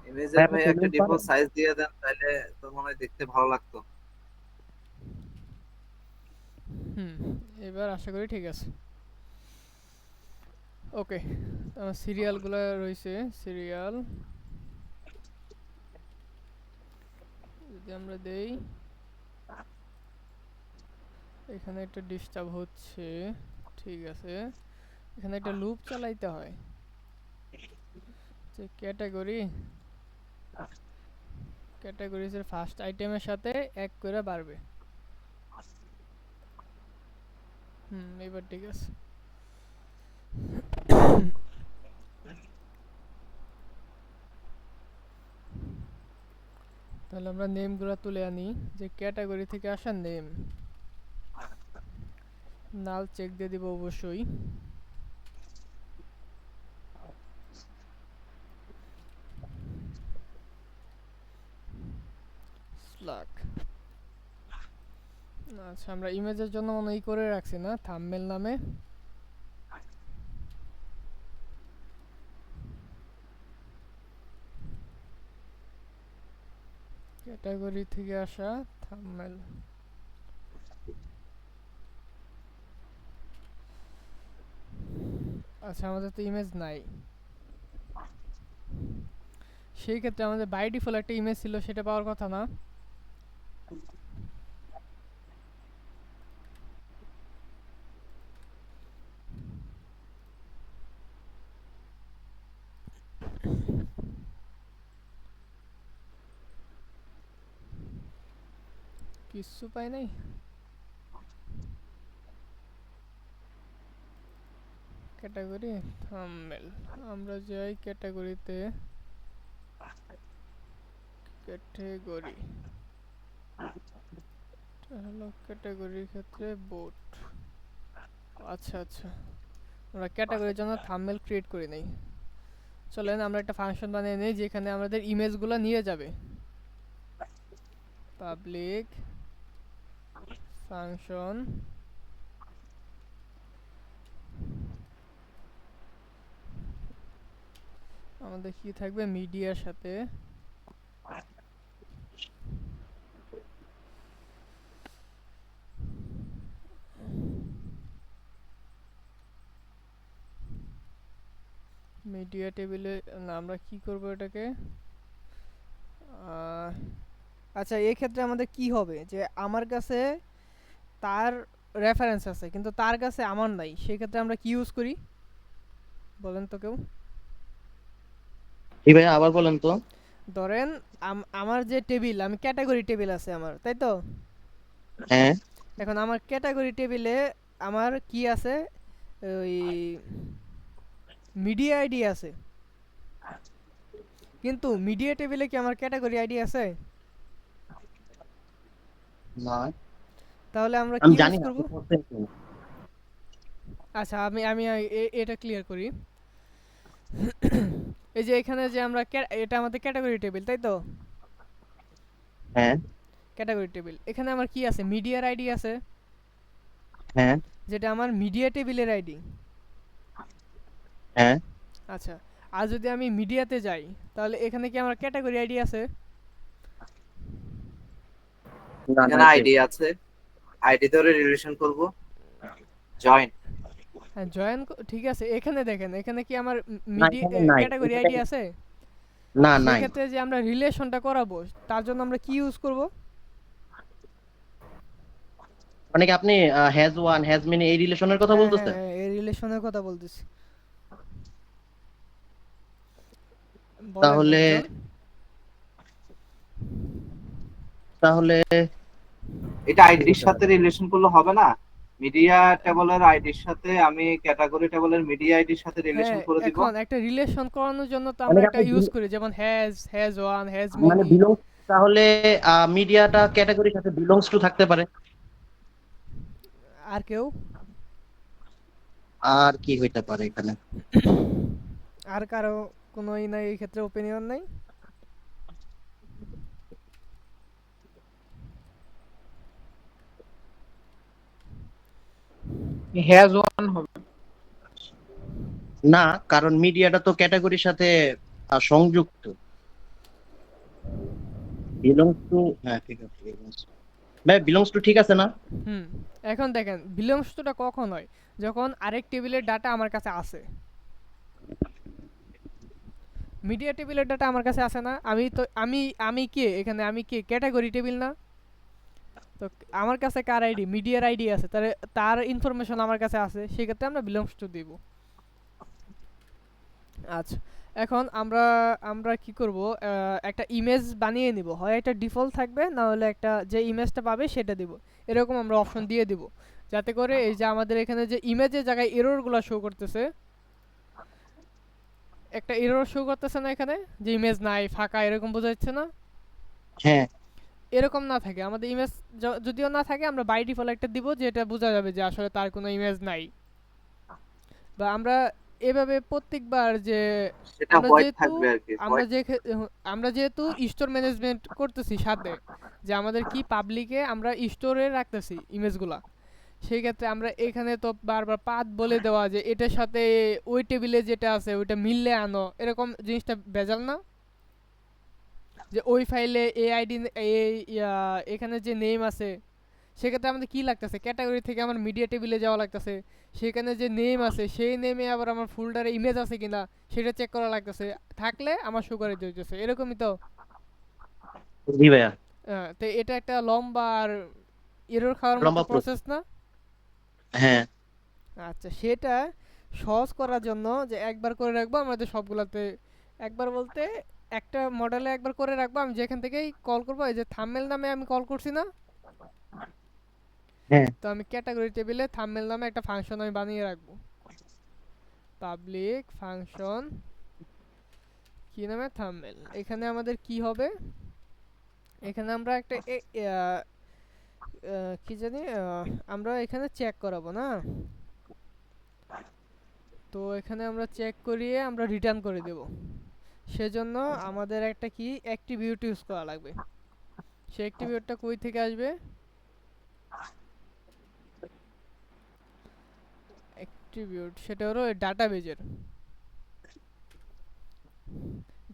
ইমেজের ভাই একটা ডিফল্ট সাইজ দিয়ে দেন, তাহলে তো মনে হয় দেখতে ভালো লাগতো। হুম, এবার আশা করি ঠিক আছে। ওকে, সিরিয়ালগুলো রয়েছে। সিরিয়াল যদি আমরা দেই, এখানে একটা ডিস্টার্ব হচ্ছে। ঠিক আছে, এখানে একটা লুপ চালাইতে হয় যে ক্যাটাগরিজের ফার্স্ট আইটেমের সাথে এক করে বাড়বে। এবার ঠিক আছে। তাহলে আমরা নেমগুলো তুলে আনি, যে ক্যাটাগরি থেকে আসা নেম নাল চেক দিয়ে দিব অবশ্যই। স্লাক। আচ্ছা, আমরা ইমেজের জন্য মনে হয় করে রাখছি না, থাম্বনেল নামে। ক্যাটাগরি থেকে আসা থাম্বনেল। আচ্ছা, আমাদের তো ইমেজ নাই, সেই ক্ষেত্রে আমাদের বাই ডিফল্ট একটা ইমেজ ছিল, সেটা পাওয়ার কথা না? কিছু পাই নাই। ক্যাটাগরি থাম্বনেল, আমরা যাই ক্যাটাগরিতে, ক্যাটাগরি হলো ক্যাটাগরির ক্ষেত্রে বোট। আচ্ছা আচ্ছা, আমরা ক্যাটাগরির জন্য থাম্বনেল ক্রিয়েট করি নাই। চলেন আমরা একটা ফাংশন বানিয়ে নিই যেখানে আমাদের ইমেজগুলো নিয়ে যাবে। পাবলিক ফাংশন আমাদের কি থাকবে, মিডিয়ার সাথে মিডিয়া টেবিলে না, আমরা কি করব এটাকে। আচ্ছা, এই ক্ষেত্রে আমাদের কি হবে, যে আমার কাছে তার রেফারেন্স আছে কিন্তু তার কাছে আমার নাই, সেই ক্ষেত্রে আমরা কি ইউজ করি বলেন তো কেউ? এই ভাইয়া আবার বলেন তো। ধরেন আমার যে টেবিল, আমি ক্যাটাগরি টেবিল আছে আমার, তাই তো? হ্যাঁ এখন আমার ক্যাটাগরি টেবিলে আমার কি আছে, ওই মিডিয়া আইডি আছে, কিন্তু মিডিয়া টেবিলে কি আমার ক্যাটাগরি আইডি আছে? না, তাহলে আমরা আমি কি ইউজ জানি না করব? আপনি করছেন কি। আচ্ছা, আমি আমি এটা ক্লিয়ার করি। এই যে এখানে যে আমরা এটা আমাদের ক্যাটাগরি টেবিল, তাই তো? হ্যাঁ ক্যাটাগরি টেবিল, এখানে আমার কি আছে, মিডিয়ার আইডি আছে, হ্যাঁ যেটা আমার মিডিয়া টেবিলের আইডি। হ্যাঁ। আচ্ছা, আর যদি আমি মিডিয়াতে যাই, তাহলে এখানে কি আমার ক্যাটাগরি আইডি আছে? না এখানে আইডি আছে, আইডি ধরে রিলেশন করব, জয়েন। হ্যাঁ জয়েন, ঠিক আছে। এখানে দেখেন, এখানে কি আমার এখানে নাই। ক্যাটাগরি আইডি আছে? না সেই নাই। ক্ষেত্রে যে আমরা রিলেশনটা করাবো, তার জন্য আমরা কি ইউজ করব? মানে কি আপনি হ্যাজ ওয়ান হ্যাজ মেনি এই রিলেশনের কথা হ্যাঁ হ্যাঁ বলতেছেন? হ্যাঁ, এই রিলেশনের কথা বলতেছি। বলেন তাহলে একজন। তাহলে এটা কি আইডির করতে সাথে পারে? রিলেশন করলে হবে না? মিডিয়া টেবলের আইডির সাথে আমি ক্যাটাগরি টেবলের মিডিয়া আইডির সাথে রিলেশন হ্যাঁ, করে দিব। এখন একটা রিলেশন করানোর জন্য তো মানে আমরা কি একটা আপনি ইউজ করি, যেমন হ্যাজ ওয়ান, হ্যাজ মানে মেনি। বিলংস, তাহলে মিডিয়াটা ক্যাটাগরির সাথে বিলংস টু থাকতে পারে। আর কেউ? আর কি হইতে পারে এখানে? আর কারো কোনো ই নাই এই ক্ষেত্রে, ওপিনিয়ন নাই? হ্যাজ ওয়ান হবে। না, কারণ মিডিয়াটা তো ক্যাটাগরির সাথে সংযুক্ত। বিলংস টু, হ্যাঁ ঠিক আছে, ভাই বিলংস টু ঠিক আছে না? হুম। এখন দেখেন বিলংস টুটা কখন হয়, যখন আরেক টেবিলের ডাটা আমার কাছে আসে। মিডিয়া টেবিলের ডাটা আমার কাছে আসে না, আমি তো আমি কে এখানে, আমি কে ক্যাটাগরি টেবিল না? তো আমার কাছে কার আইডি, মিডিয়ার আইডি আছে, তার তার ইনফরমেশন আমার কাছে আছে, সেক্ষেত্রে আমরা বিলংস টু দিব। আচ্ছা, এখন আমরা আমরা কি করব, একটা ইমেজ বানিয়ে নিব, হয় একটা ডিফল্ট থাকবে, না হলে একটা যে ইমেজটা পাবে সেটা দিব। এরকম আমরা অপশন দিয়ে দিব, যাতে করে এই যে আমাদের এখানে যে ইমেজের জায়গায় এররগুলো শো করতেছে, একটা এরর শো করতেছে না এখানে, যে ইমেজ নাই ফাঁকা এরকম বোঝা যাচ্ছে না, হ্যাঁ এরকম না থাকে আমাদের ইমেজ। যদিও না থাকে, আমরা বাই ডিফল্ট একটা দিব, যেটা বোঝা যাবে যে আসলে তার কোনো ইমেজ নাই। বা আমরা এভাবে প্রত্যেকবার যে সেটা আমরা হোয়াইট যেহেতু থাকবে আর কি, আমরা হোয়াইট। যে আমরা যেহেতু স্টোর ম্যানেজমেন্ট করতেছি সাথে, যে আমাদের কি পাবলিকে আমরা স্টোরে রাখতেছি ইমেজগুলা, সেই ক্ষেত্রে আমরা এখানে তো বারবার পাথ বলে দেওয়া যে এটার সাথে ওই টেবিলে যেটা আছে ওইটা মিললে আনো, এরকম জিনিসটা ভেজাল না? যে ওই ফাইলে এ আইডি, এখানে যে নেম আছে, সেক্ষেত্রে আমাদের কি লাগতেছে, ক্যাটাগরি থেকে আমার মিডিয়া টেবিলে যাওয়া লাগতেছে, সেখানে যে নেম আছে সেই নেমে আবার আমার ফোল্ডারে ইমেজ আছে কিনা সেটা চেক করা লাগতেছে, থাকলে আমার শো করে দিতেছে, এরকমই তো। জি ভাইয়া। তো এটা একটা লম্বা আর এরর খাওয়ার মতো লম্বা প্রসেস না? হ্যাঁ আচ্ছা, সেটা সহজ করার জন্য যে একবার করে রাখবো আমাদের সবগুলাতে, একবার বলতে একটা মডেলে একবার করে রাখবো, আমি যেখান থেকেই কল করবো, এই যে থাম্বনেল নামে আমি কল করছি না, হ্যাঁ তো আমি ক্যাটাগরি টেবিলে থাম্বনেল নামে একটা ফাংশন আমি বানিয়ে রাখবো, পাবলিক ফাংশন কি নামে, থাম্বনেল। এখানে আমাদের কি হবে, এখানে আমরা একটা কি জানি, আমরা এখানে চেক করাবো না, তো এখানে আমরা চেক করিয়ে আমরা রিটার্ন করে দেব। সেজন্য আমাদের একটা কি অ্যাট্রিবিউট ইউজ করা লাগবে। সেই অ্যাট্রিবিউটটা কই থেকে আসবে, অ্যাট্রিবিউট সেটা হলো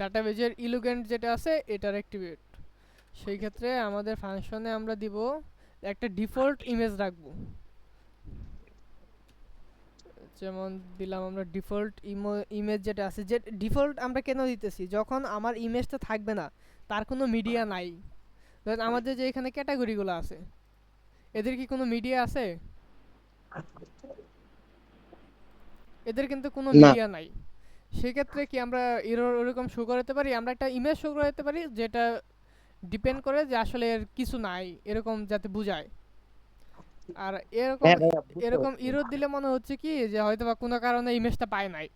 ডাটাবেজের ইলুগেন্ট যেটা আছে এটার অ্যাট্রিবিউট। সেই ক্ষেত্রে আমাদের ফাংশনে আমরা দিব একটা ডিফল্ট ইমেজ রাখবো, যেমন দিলাম আমরা ডিফল্ট ইমেজ যেটা আছে, যে ডিফল্ট আমরা কেন দিতেছি, যখন আমার ইমেজটা থাকবে না, তার কোনো মিডিয়া নাই, ধরেন আমাদের যে এখানে ক্যাটাগরিগুলো আছে এদের কি কোনো মিডিয়া আছে? এদের কিন্তু কোনো না মিডিয়া নাই। সেক্ষেত্রে কি আমরা এরর ওরকম শো করাতে পারি, আমরা একটা ইমেজ শো করাতে পারি যেটা ডিপেন্ড করে যে আসলে এর কিছু নাই, এরকম যাতে বুঝায়। আর এরকম হ্যাঁ ভাইয়া বুঝতে এরকম পারছি। ইরোর দিলে মনে হচ্ছে কি যে হয়তো বা কোনো কারণে ইমেজটা পায় নাই।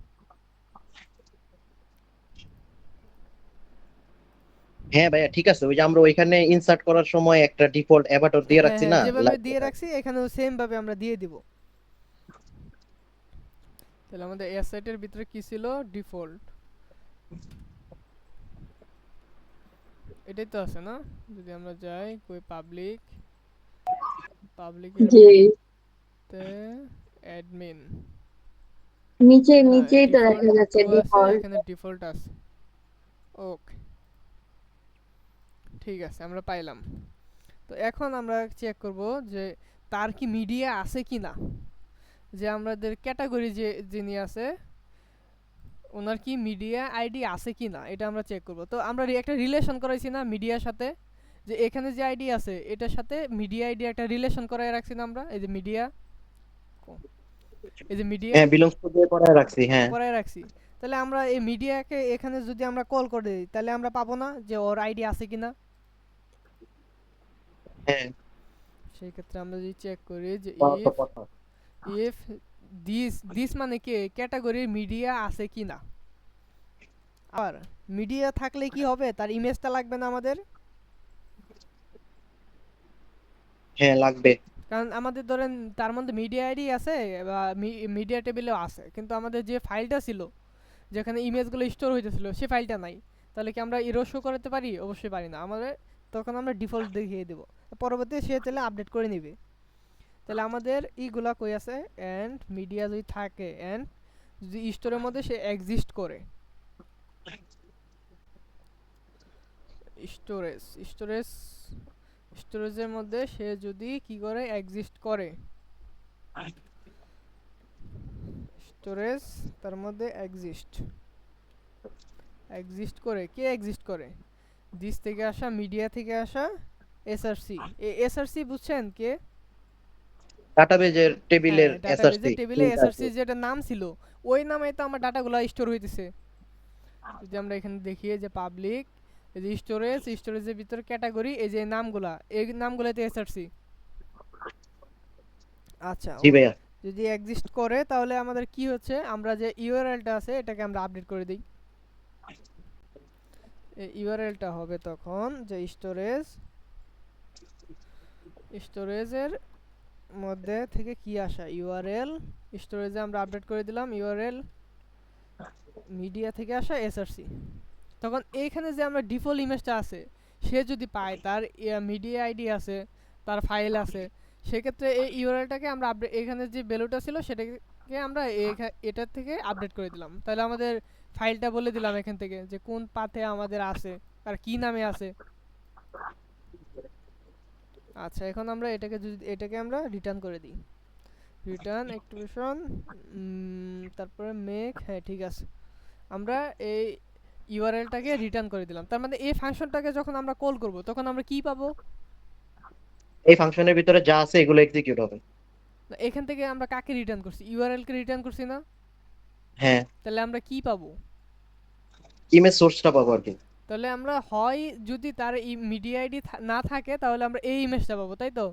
হ্যাঁ ভাইয়া ঠিক আছে, ওই যে আমরা ওইখানে ইনসার্ট করার সময় একটা ডিফল্ট অ্যাভাটার দিয়ে হ্যাঁ রাখছি হ্যাঁ, না, যেভাবে লাগবে দিয়ে ভাই। রাখছি এখানেও সেম ভাবে আমরা দিয়ে দিব। তাহলে আমাদের অ্যাসেটের ভিতরে কি ছিল, ডিফল্ট, এটাই তো আছে না? যদি আমরা যাই কই পাবলিকের জি, মধ্যে অ্যাডমিন, হ্যাঁ নিচেই তো ডিফল্ট দেখা যাচ্ছে টু আছে, ডিফল্ট। এখানে ডিফল্ট আছে। ওকে, ঠিক আছে, আমরা পাইলাম। তো এখন আমরা চেক করব যে তার কি মিডিয়া আছে কি না, যে আমাদের ক্যাটাগরি যে যিনি আছে ওনার কি মিডিয়া আইডি আছে কি না, এটা আমরা চেক করব। তো আমরা একটা রিলেশন করাইছি না মিডিয়ার সাথে, যে এখানে যে আইডি আছে এটার সাথে মিডিয়া আইডি একটা রিলেশন করায় রাখছি না আমরা, এই যে মিডিয়া, এই যে মিডিয়া হ্যাঁ বিলংস টু দিয়ে করায় রাখছি, হ্যাঁ করায় রাখছি। তাহলে আমরা এই মিডিয়াকে এখানে যদি আমরা কল করে দিই তাহলে আমরা পাবো না যে ওর আইডি আছে কিনা? হ্যাঁ সেই ক্ষেত্রে আমরা যদি চেক করি যে পাওয়া তো কথা। ইফ দিস মানে কি ক্যাটাগরি মিডিয়া আছে কিনা। আর মিডিয়া থাকলে কি হবে, তার ইমেজটা লাগবে না আমাদের? হ্যাঁ লাগবে। কারণ আমাদের ধরেন তার মধ্যে মিডিয়া আইডি আছে বা মিডিয়া টেবিলেও আছে, কিন্তু আমাদের যে ফাইলটা ছিল যেখানে ইমেজগুলো স্টোর হইতেছিল সে ফাইলটা নাই। তাহলে কি আমরা ইরো শো করতে পারি? অবশ্যই পারি না। আমাদের তখন আমরা ডিফল্ট দেখিয়ে দেব, পরবর্তী সে চাইলে আপডেট করে নেবে। তাহলে আমাদের ইগুলা কই আছে, এন্ড মিডিয়া যদি থাকে এন্ড যদি স্টোরের মধ্যে সে এক্সিস্ট করে, স্টোরেজ স্টোরেজ স্টোরেজের মধ্যে সে যদি কি করে এক্সিস্ট করে, স্টোরেজ তার মধ্যে এক্সিস্ট করে, কে এক্সিস্ট করে? দিস থেকে আসা, মিডিয়া থেকে আসা এসআরসি। এসআরসি বুঝছেন কে? ডাটাবেজের টেবিলের হ্যাঁ, ডাটাবেজের এসআরসি টেবিলে এসআরসি যেটা নাম ছিল ওই নামে তো আমার ডাটাগুলো স্টোর হইতেছে। যদি আমরা এখানে দেখি যে পাবলিক, এই যে স্টোরেজের ভিতরে ক্যাটাগরি, এই যে নামগুলা, এই নামগুলোতে এসআরসি। আচ্ছা, জি ভাইয়া। যদি এক্সিস্ট করে তাহলে আমাদের কি হচ্ছে, আমরা যে ইউআরএলটা আছে এটাকে আমরা আপডেট করে দিই। এই ইউআরএলটা হবে তখন যে স্টোরেজের মধ্যে থেকে কি আসা, ইউআরএল স্টোরেজে আমরা আপডেট করে দিলাম, ইউআরএল মিডিয়া থেকে আসা এসআরসি। তখন এইখানে যে আমরা ডিফল্ট ইমেজটা আছে সে যদি পায়, তার মিডিয়া আইডি আছে, তার ফাইল আছে, সেক্ষেত্রে এই ইউআরএলটাকে আমরা আপডেট, এখানে যে ভ্যালুটা ছিল সেটাকে আমরা এটার থেকে আপডেট করে দিলাম। তাহলে আমাদের ফাইলটা বলে দিলাম এখান থেকে যে কোন পাথে আমাদের আছে আর কি নামে আছে। আচ্ছা, এখন আমরা এটাকে আমরা রিটার্ন করে দিই, রিটার্ন অ্যাক্টিভেশন, তারপরে মেক, হ্যাঁ ঠিক আছে, আমরা এই ইউআরএলটাকে রিটার্ন করে দিলাম। তার মানে এই ফাংশনটাকে যখন আমরা কল করব তখন আমরা কি পাবো? এই ফাংশনের ভিতরে যা আছে এগুলো এক্সিকিউট হবে। না, এখান থেকে আমরা কাকে রিটার্ন করছি? ইউআরএল কে রিটার্ন করছি না? হ্যাঁ তাহলে আমরা কি পাবো? ইমেজ সোর্সটা পাবো আর কি। তাহলে আমরা হয় যদি তার মিডিয়া আইডি না থাকে তাহলে আমরা এই ইমেজটা পাবো, তাই তো?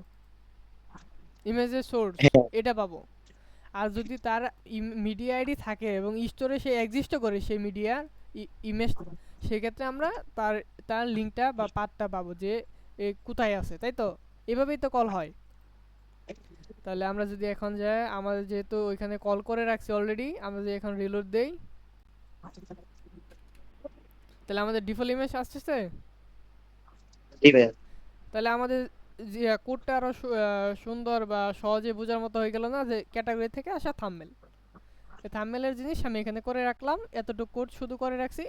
ইমেজের সোর্স হ্যাঁ এটা পাবো। আর যদি তার মিডিয়া আইডি থাকে এবং স্টোরে সে এক্সিস্ট করে সেই মিডিয়ার ইমেজ, সেক্ষেত্রে আমরা তার তার লিঙ্কটা বা পাথটা পাবো যে এ কোথায় আছে, তাই তো? এভাবেই তো কল হয়। তাহলে আমরা যদি এখন যাই, আমাদের যেহেতু ওইখানে কল করে রাখছি অলরেডি, আমরা যদি এখন রিলোড দেই তাহলে আমাদের ডিফল্ট ইমেজ আসছে। জি ভাইয়া। তাহলে আমাদের যে কোডটা আরো সুন্দর বা সহজে বোঝার মতো হয়ে গেল না, যে ক্যাটাগরি থেকে আসা থাম্বনেল, এই থাম্বনেলের জিনিস আমি এখানে করে রাখলাম, এতটুকু কোড শুধু করে রাখছি,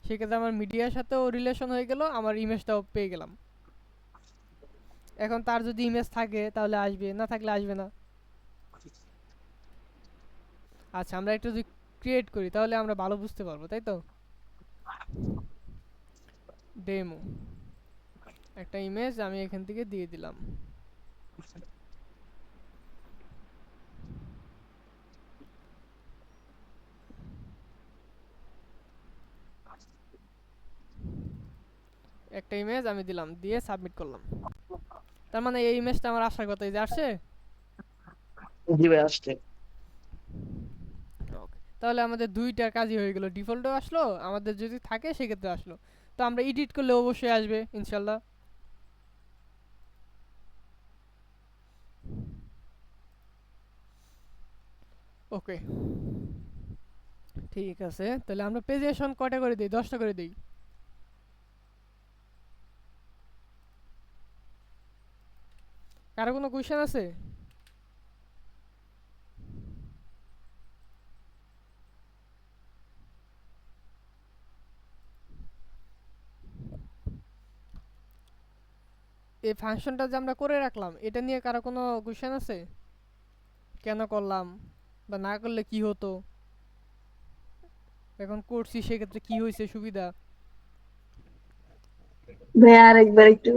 সেক্ষেত্রে আমার মিডিয়ার সাথেও রিলেশন হয়ে গেল, আমার ইমেজটাও পেয়ে গেলাম। এখন তার যদি ইমেজ থাকে তাহলে আসবে, না থাকলে আসবে না। আচ্ছা, আমরা একটু যদি ক্রিয়েট করি তাহলে আমরা ভালো বুঝতে পারবো, তাই তো? ডেমো একটা ইমেজ আমি এখান থেকে দিয়ে দিলাম। একটা ইমেজ আমি দিলাম, দিয়ে সাবমিট করলাম। তার মানে এই ইমেজটা আমার আসার কথা, এই যে আসছে। জি ভাই আসছে। ওকে, তাহলে আমাদের দুইটা কাজই হয়ে গেল, ডিফল্টও আসলো, আমাদের যদি থাকে সেক্ষেত্রে আসলো। তো আমরা এডিট করলে অবশ্যই আসবে ইনশাল্লাহ। ওকে, ঠিক আছে। তাহলে আমরা প্রেজেন্টেশন কয়টা করে দিই? 10টা করে দিই। কারো কোনো কোয়েশ্চেন আছে? এই ফাংশনটা যে আমরা করে রাখলাম এটা নিয়ে কারো কোনো কোয়েশ্চেন আছে? কেন করলাম বা না করলে কি হতো, এখন করছি সেক্ষেত্রে কি হয়েছে সুবিধা? ভাই আরেকবার একটু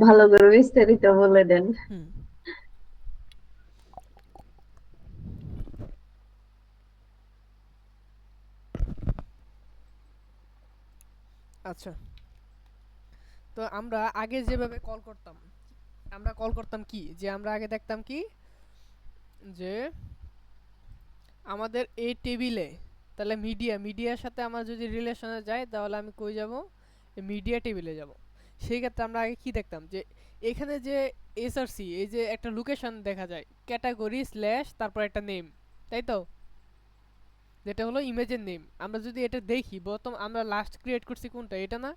ভালো করে বিস্তারিত বলে দেন। হুম আচ্ছা, তো আমরা আগে যেভাবে কল করতাম, আমরা কল করতাম কি, যে আমরা আগে দেখতাম কি, যে আমাদের এই টেবিলে, তাহলে মিডিয়ার সাথে আমার যদি রিলেশনে যায় তাহলে আমি কই যাব, মিডিয়া টেবিলে যাব। সেই ক্ষেত্রে আমরা আগে কি দেখতাম, যে এখানে যে এসআরসি, এই যে একটা লোকেশন দেখা যায়, ক্যাটাগরি স্ল্যাশ তারপর একটা নেম, তাই তো, যেটা হলো ইমেজের নেম। আমরা যদি এটা দেখি, প্রথম আমরা লাস্ট ক্রিয়েট করছি কোনটা, এটা না?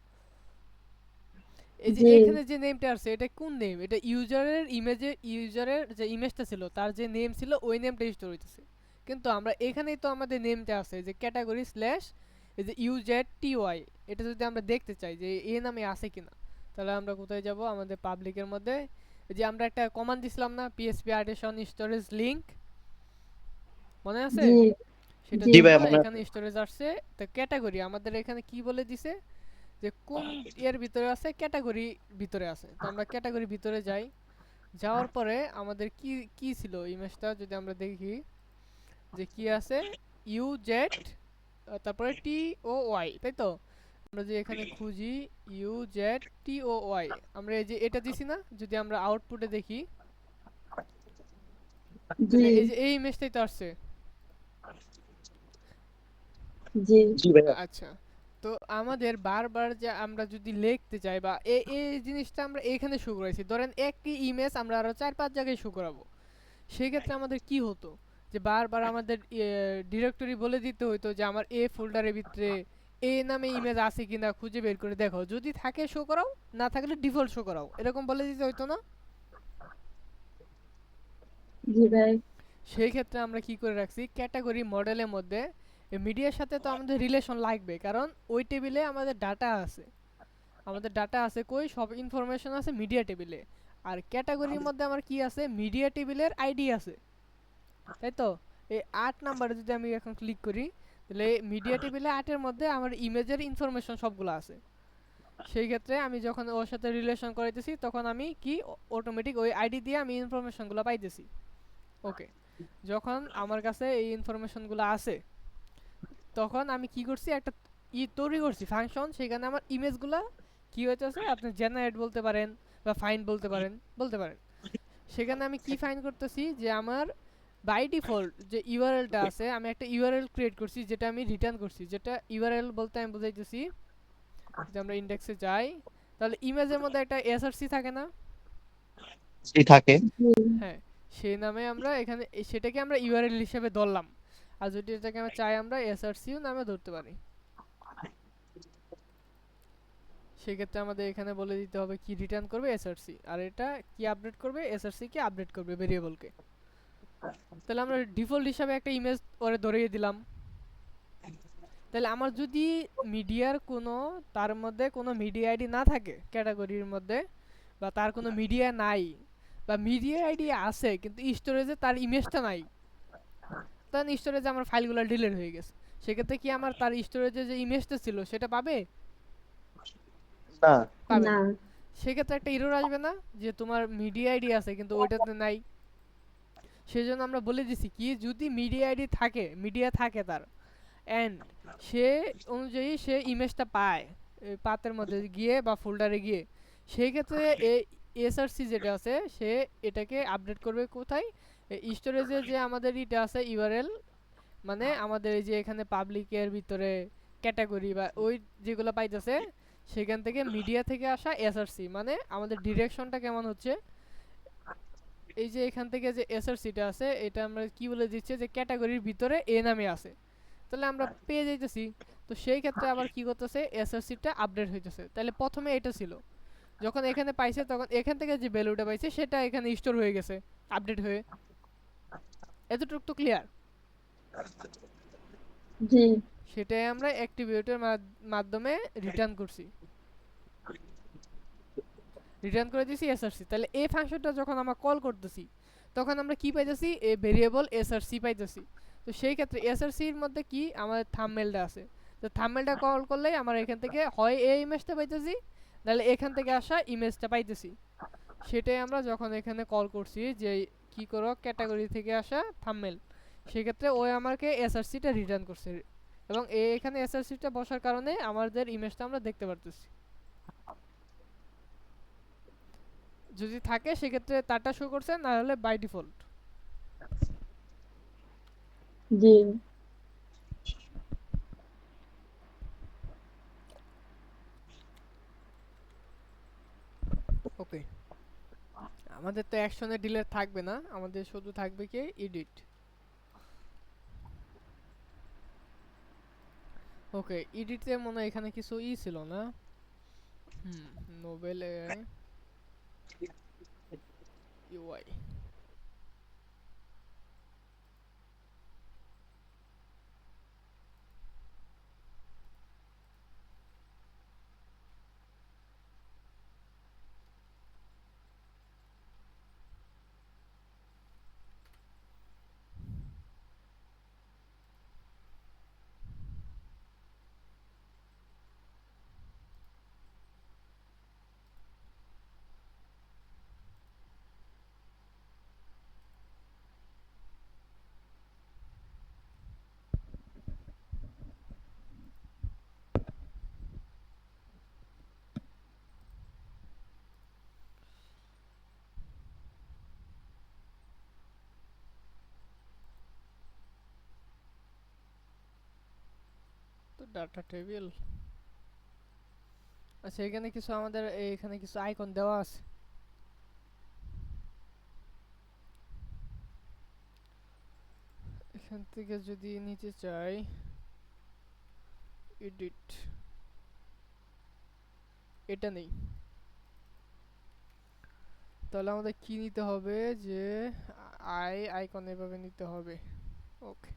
এই যে জি এখানে যে নেমটা আছে এটা কোন নেম, এটা ইউজারের যে ইমেজটা ছিল তার যে নেম ছিল ওই নেমটা স্টোর হইতেছে। কিন্তু আমরা এখানেই তো আমাদের নেমটা আছে যে ক্যাটাগরি স্ল্যাশ এই যে UZTY, এটা যদি আমরা দেখতে চাই যে এই নামে আছে কিনা, তাহলে আমরা কোথায় যাব, আমাদের পাবলিকের মধ্যে। এই যে আমরা একটা কমান্ড দিছিলাম না, PHP addition storage link, মনে আছে? জি সেটা জি জি দিব, ভাইয়া মনে এখানে আছে। স্টোরেজ আসছে। তো ক্যাটাগরি আমাদের এখানে কি বলে দিছে, যে কোন এর ভিতরে আছে, ক্যাটাগরি ভিতরে আছে। তো আমরা ক্যাটাগরি ভিতরে যাই, যাওয়ার পরে আমাদের কি কি ছিল ইমেজটা যদি আমরা দেখি, যে কি আছে, UZ তারপরে TOY, তাই তো। আমরা যে এখানে খুঁজি UZTOY, আমরা এই যে এটা দিছি না, যদি আমরা আউটপুটে দেখি জি তাহলে এই যে এই ইমেজটাই তো আসছে। জি জি ভাইয়া। আচ্ছা, তো আমাদের বারবার যে আমরা যদি লিখতে চাই বা এই জিনিসটা আমরা এখানে শো করাইছি, ধরেন একই ইমেজ আমরা আরো 4-5 জায়গায় শো করাবো, সেই ক্ষেত্রে আমাদের কি হতো, যে বারবার আমাদের ডিরেক্টরি বলে দিতে হইতো যে আমার এ ফোল্ডারের ভিতরে এ নামে ইমেজ আছে কিনা খুঁজে বের করে দেখো, যদি থাকে শো করাও, না থাকলে ডিফল্ট শো করাও, এরকম বলে দিতে হইতো না? জি ভাই সেই ক্ষেত্রে আমরা কি করে রাখছি, ক্যাটাগরি মডেলের মধ্যে মিডিয়ার সাথে তো আমাদের রিলেশন লাগবে, কারণ ওই টেবিলে আমাদের ডাটা আছে, কই, সব ইনফরমেশন আছে মিডিয়া টেবিলে। আর ক্যাটাগরির মধ্যে আমার কি আছে, মিডিয়া টেবিলের আইডি আছে, তাই তো। এই 8 নাম্বারে যদি আমি এখন ক্লিক করি, তাহলে মিডিয়া টেবিলে 8-এর মধ্যে আমার ইমেজের ইনফরমেশন সবগুলো আছে। সেই ক্ষেত্রে আমি যখন ওর সাথে রিলেশন করাইতেছি তখন আমি কি অটোমেটিক ওই আইডি দিয়ে আমি ইনফরমেশনগুলো পাইতেছি। ওকে, যখন আমার কাছে এই ইনফরমেশনগুলো আছে তখন আমি কি করছি, একটা তৈরি করছি ফাংশন, সেখানে আমার ইমেজগুলো কি হইতেছে আপনি জেনারেট বলতে পারেন বা ফাইন্ড বলতে পারেন। সেখানে আমি কি ফাইন্ড করতেছি, যে আমার বাই ডিফল্ট যে ইউআরএলটা আছে, আমি একটা ইউআরএল ক্রিয়েট করছি যেটা আমি রিটার্ন করছি, যেটা ইউআরএল বলতে আমি বুঝাইতেছি, যে আমরা ইন্ডেক্সে যাই, তাহলে ইমেজের মধ্যে একটা এসআরসি থাকে না? জি থাকে। জি হ্যাঁ, সেই নামে আমরা এখানে সেটাকে আমরা ইউআরএল হিসেবে ধরলাম। আর যদি এটাকে আমরা চাই আমরা এসআরসিও নামে ধরতে পারি। সেক্ষেত্রে আমাদের এখানে বলে দিতে হবে কি রিটার্ন করবে, এসআরসি, আর এটা কি আপডেট করবে, এসআরসি কে আপডেট করবে ভেরিয়েবলকে। তাহলে আমরা ডিফল্ট হিসাবে একটা ইমেজ ওরে ধরিয়ে দিলাম। তাহলে আমার যদি মিডিয়ার কোনো, তার মধ্যে কোনো মিডিয়া আইডি না থাকে ক্যাটাগরির মধ্যে, বা তার কোনো মিডিয়া নাই, বা মিডিয়া আইডি আছে কিন্তু স্টোরেজে তার ইমেজটা নাই, তখন স্টোরেজে আমার ফাইলগুলো ডিলিট হয়ে গেছে, সেক্ষেত্রে কি আমার তার স্টোরেজে যে ইমেজটা ছিল সেটা পাবে? না। পাবে না না। সেক্ষেত্রে একটা এরর আসবে না, যে তোমার মিডিয়া আইডি আছে কিন্তু ওইটাতে নাই। সেই জন্য আমরা বলে দিছি কি, যদি মিডিয়া থাকে তার, অ্যান্ড সে অনুযায়ী সে ইমেজটা পায় পাতের মধ্যে গিয়ে বা ফোল্ডারে গিয়ে, সেই ক্ষেত্রে এই এসআরসি যেটা আছে সে এটাকে আপডেট করবে কোথায়, স্টোরেজে যে আমাদের এটা আছে ইউআরএল, মানে আমাদের এই যে এখানে পাবলিকের ভিতরে ক্যাটাগরি বা ওই যেগুলো পাইতেছে, সেখান থেকে মিডিয়া থেকে আসা এসআরসি, মানে আমাদের ডিরেকশনটা কেমন হচ্ছে, এই যে এখান থেকে যে এসআরসিটা আছে এটা আমরা কি বলে দিচ্ছে, যে ক্যাটাগরির ভিতরে এ নামে আছে, তাহলে আমরা পেয়ে যাইতেছি। তো সেই ক্ষেত্রে আবার কি করতেছে, এসআরসিটা আপডেট হইতেছে। তাহলে প্রথমে এটা ছিল, যখন এখানে পাইছে তখন এখান থেকে যে ভ্যালুটা পাইছে সেটা এখানে স্টোর হয়ে গেছে আপডেট হয়ে। এতটুকু তো ক্লিয়ার? জি সেটাই আমরা অ্যাট্রিবিউটের মাধ্যমে রিটার্ন করে দিছি এসআরসি। তাহলে এই ফাংশনটা যখন আমরা কল করতেছি তখন আমরা কি পাইতেছি, এ ভেরিয়েবল এসআরসি পাইতেছি। তো সেই ক্ষেত্রে এসআরসির মধ্যে কি আমাদের থাম্বনেলটা আছে, তো থাম্বনেলটা কল করলেই আমরা এখান থেকে হয় এই ইমেজটা পাইতেছি, তাহলে এখান থেকে আসা ইমেজটা পাইতেছি, সেটাই আমরা যখন এখানে কল করছি যে কি করো ক্যাটাগরি থেকে আসা থাম্বনেল, সেক্ষেত্রে ওই আমাকে এসআরসিটা রিটার্ন করছে, এবং এখানে এসআরসিটা বসার কারণে আমাদের ইমেজটা আমরা দেখতে পারতেছি। যদি থাকে সেক্ষেত্রে তারটা শো করছে, না হলে বাই ডিফল্ট। জি। ওকে, আমাদের তো অ্যাকশনে ডিলেট থাকবে না, আমাদের শুধু থাকবে কি এডিট। ওকে, এডিটে মনে হয় এখানে কিছু ছিল না। Novel AI UI. তো ডাটা টেবিল, আচ্ছা এখানে কিছু আমাদের এখানে কিছু আইকন দেওয়া আছে। এখান থেকে যদি নিচে চাই এডিট, এটা নেই, তাহলে আমাদের কি নিতে হবে যে আইকন এভাবে নিতে হবে। ওকে,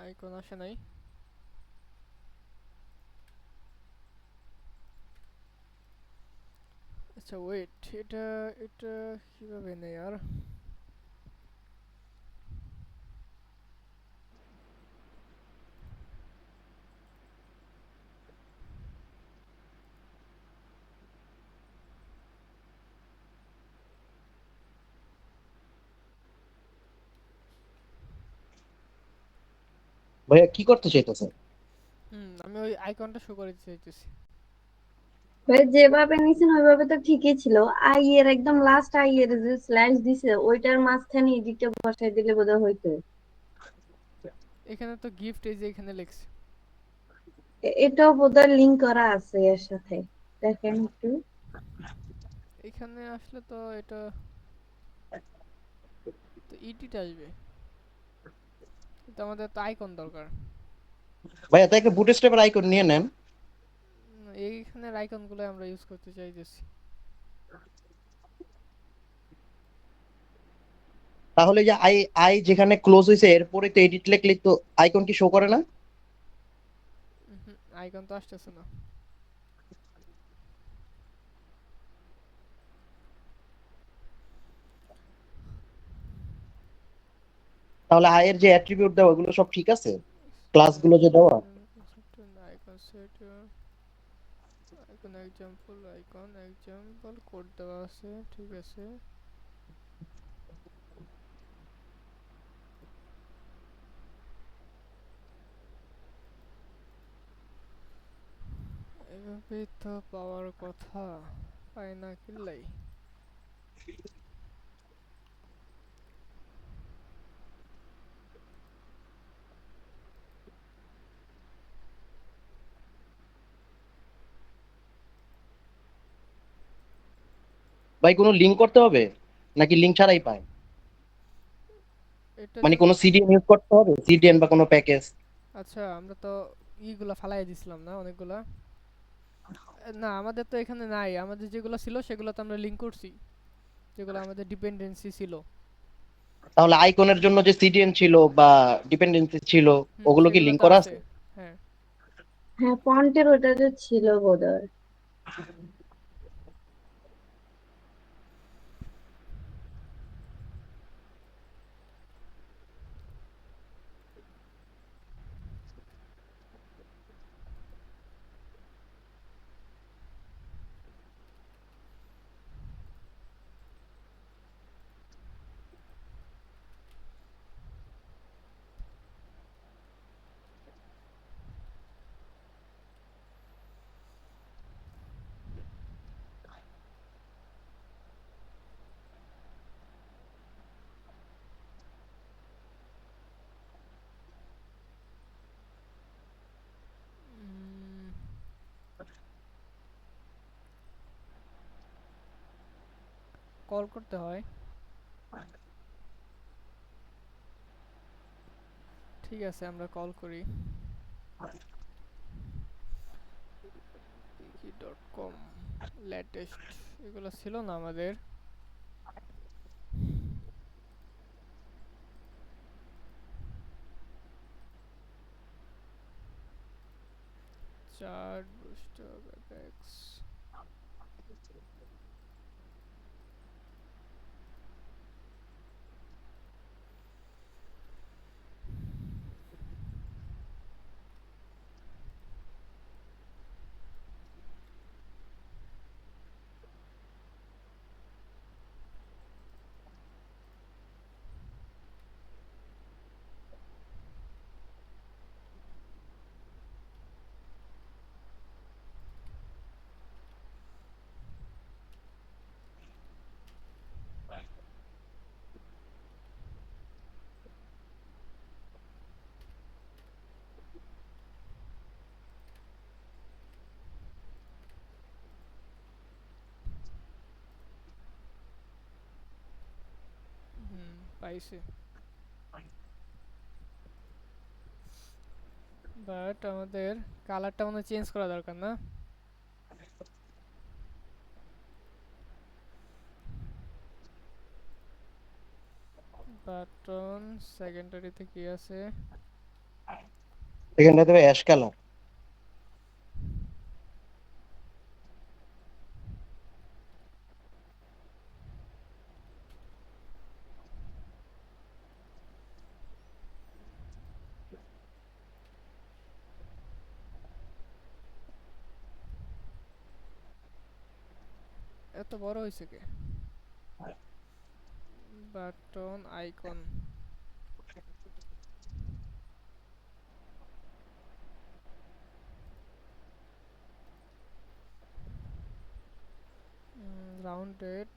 আইকন আসে নাই। আচ্ছা ওয়েট, এটা এটা কিভাবে নেই আর। ভাইয়া কি করতে চাইতেছেন? আমি ওই আইকনটা শো করে চাইতেছি। ভাই যেভাবে নিছেন ওইভাবে তো ঠিকই ছিল। আই এর একদম লাস্ট আই এর যে স্ল্যাশ দিছে ওইটার মাঝখানে এডিটটা বসাই দিলে বোধহয় হইতো। এখানে তো গিফট এই যে এখানে লেখছে। এটাও বোধহয় লিংক করা আছে এর সাথে, দেখেন একটু। এখানে আসলে তো এটা তো এডিট আসবে, কিন্তু আমাদের তো আইকন দরকার। ভাইয়া তাই একটা বুটস্ট্র্যাপের আইকন নিয়ে নেন। এইখানের আইকনগুলো আমরা ইউজ করতে চাইতেছি। তাহলে যে আই আই যেখানে ক্লোজ হয়েছে এরপরে তো এডিট লিখলে তো আইকন কি শো করে না? আইকন তো আসতেছে না। তাহলে আই এর যে অ্যাট্রিবিউট দেওয়া ওগুলো সব ঠিক আছে, ক্লাসগুলো যে দেওয়া। Icon set, icon example code দেওয়া আছে, ঠিক আছে। এভাবে তো পাওয়ার কথা, পাই না কিল্লাই। ভাই কোনো লিংক করতে হবে নাকি লিংক ছাড়াই পায়? এটার মানে জন্য কোনো সিডিএন ইউজ করতে হবে, সিডিএন বা কোনো প্যাকেজ? আচ্ছা আমরা তো ইগুলা ফালাই দিছিলাম না অনেকগুলা। না আমাদের তো এখানে নাই, আমাদের যেগুলো ছিল সেগুলো তো আমরা লিংক করছি, যেগুলো আমাদের ডিপেন্ডেন্সি ছিল। তাহলে আইকনের জন্য যে সিডিএন ছিল বা ডিপেন্ডেন্সি ছিল ওগুলো কি সেগুলো লিংক তো করা আছে। আছে? হ্যাঁ। হ্যাঁ, ফন্টের ওটাতে ছিল বোধহয়। কল করতে হয়। ঠিক আছে, আমরা কল করি। wiki.com লেটেস্ট এগুলো ছিল না আমাদের। চার্ট বুস্টার ব্যাকএক্স। পাইছি, বাট আমাদের কালারটা মনে চেঞ্জ করা দরকার না? বাটন সেকেন্ডারিতে কি আছে? এখানটা দেবে অ্যাশ কালার। এত বড় হয়েছে কে? Button icon. রাউন্ডেড।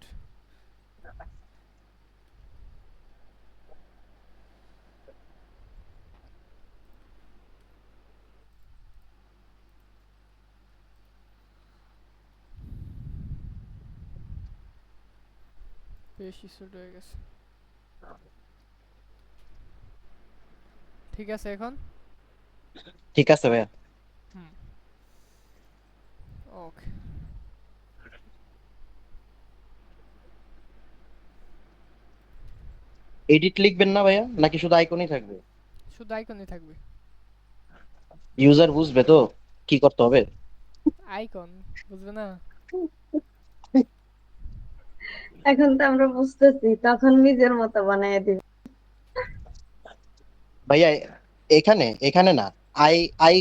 বেশি ছোট হয়ে গেছে। ঠিক আছে এখন? ঠিক আছে ভাইয়া। হুম, ওকে। এডিট লিখবেন না ভাইয়া, নাকি শুধু আইকনই থাকবে? শুধু আইকনই থাকবে। ইউজার বুঝবে তো কি করতে হবে? আইকন বুঝবে না? এখন তো আমরা বুঝতেছি, তখন নিজের মতো বানায় দিবে। ভাইয়া এখানে এখানে না, আই আই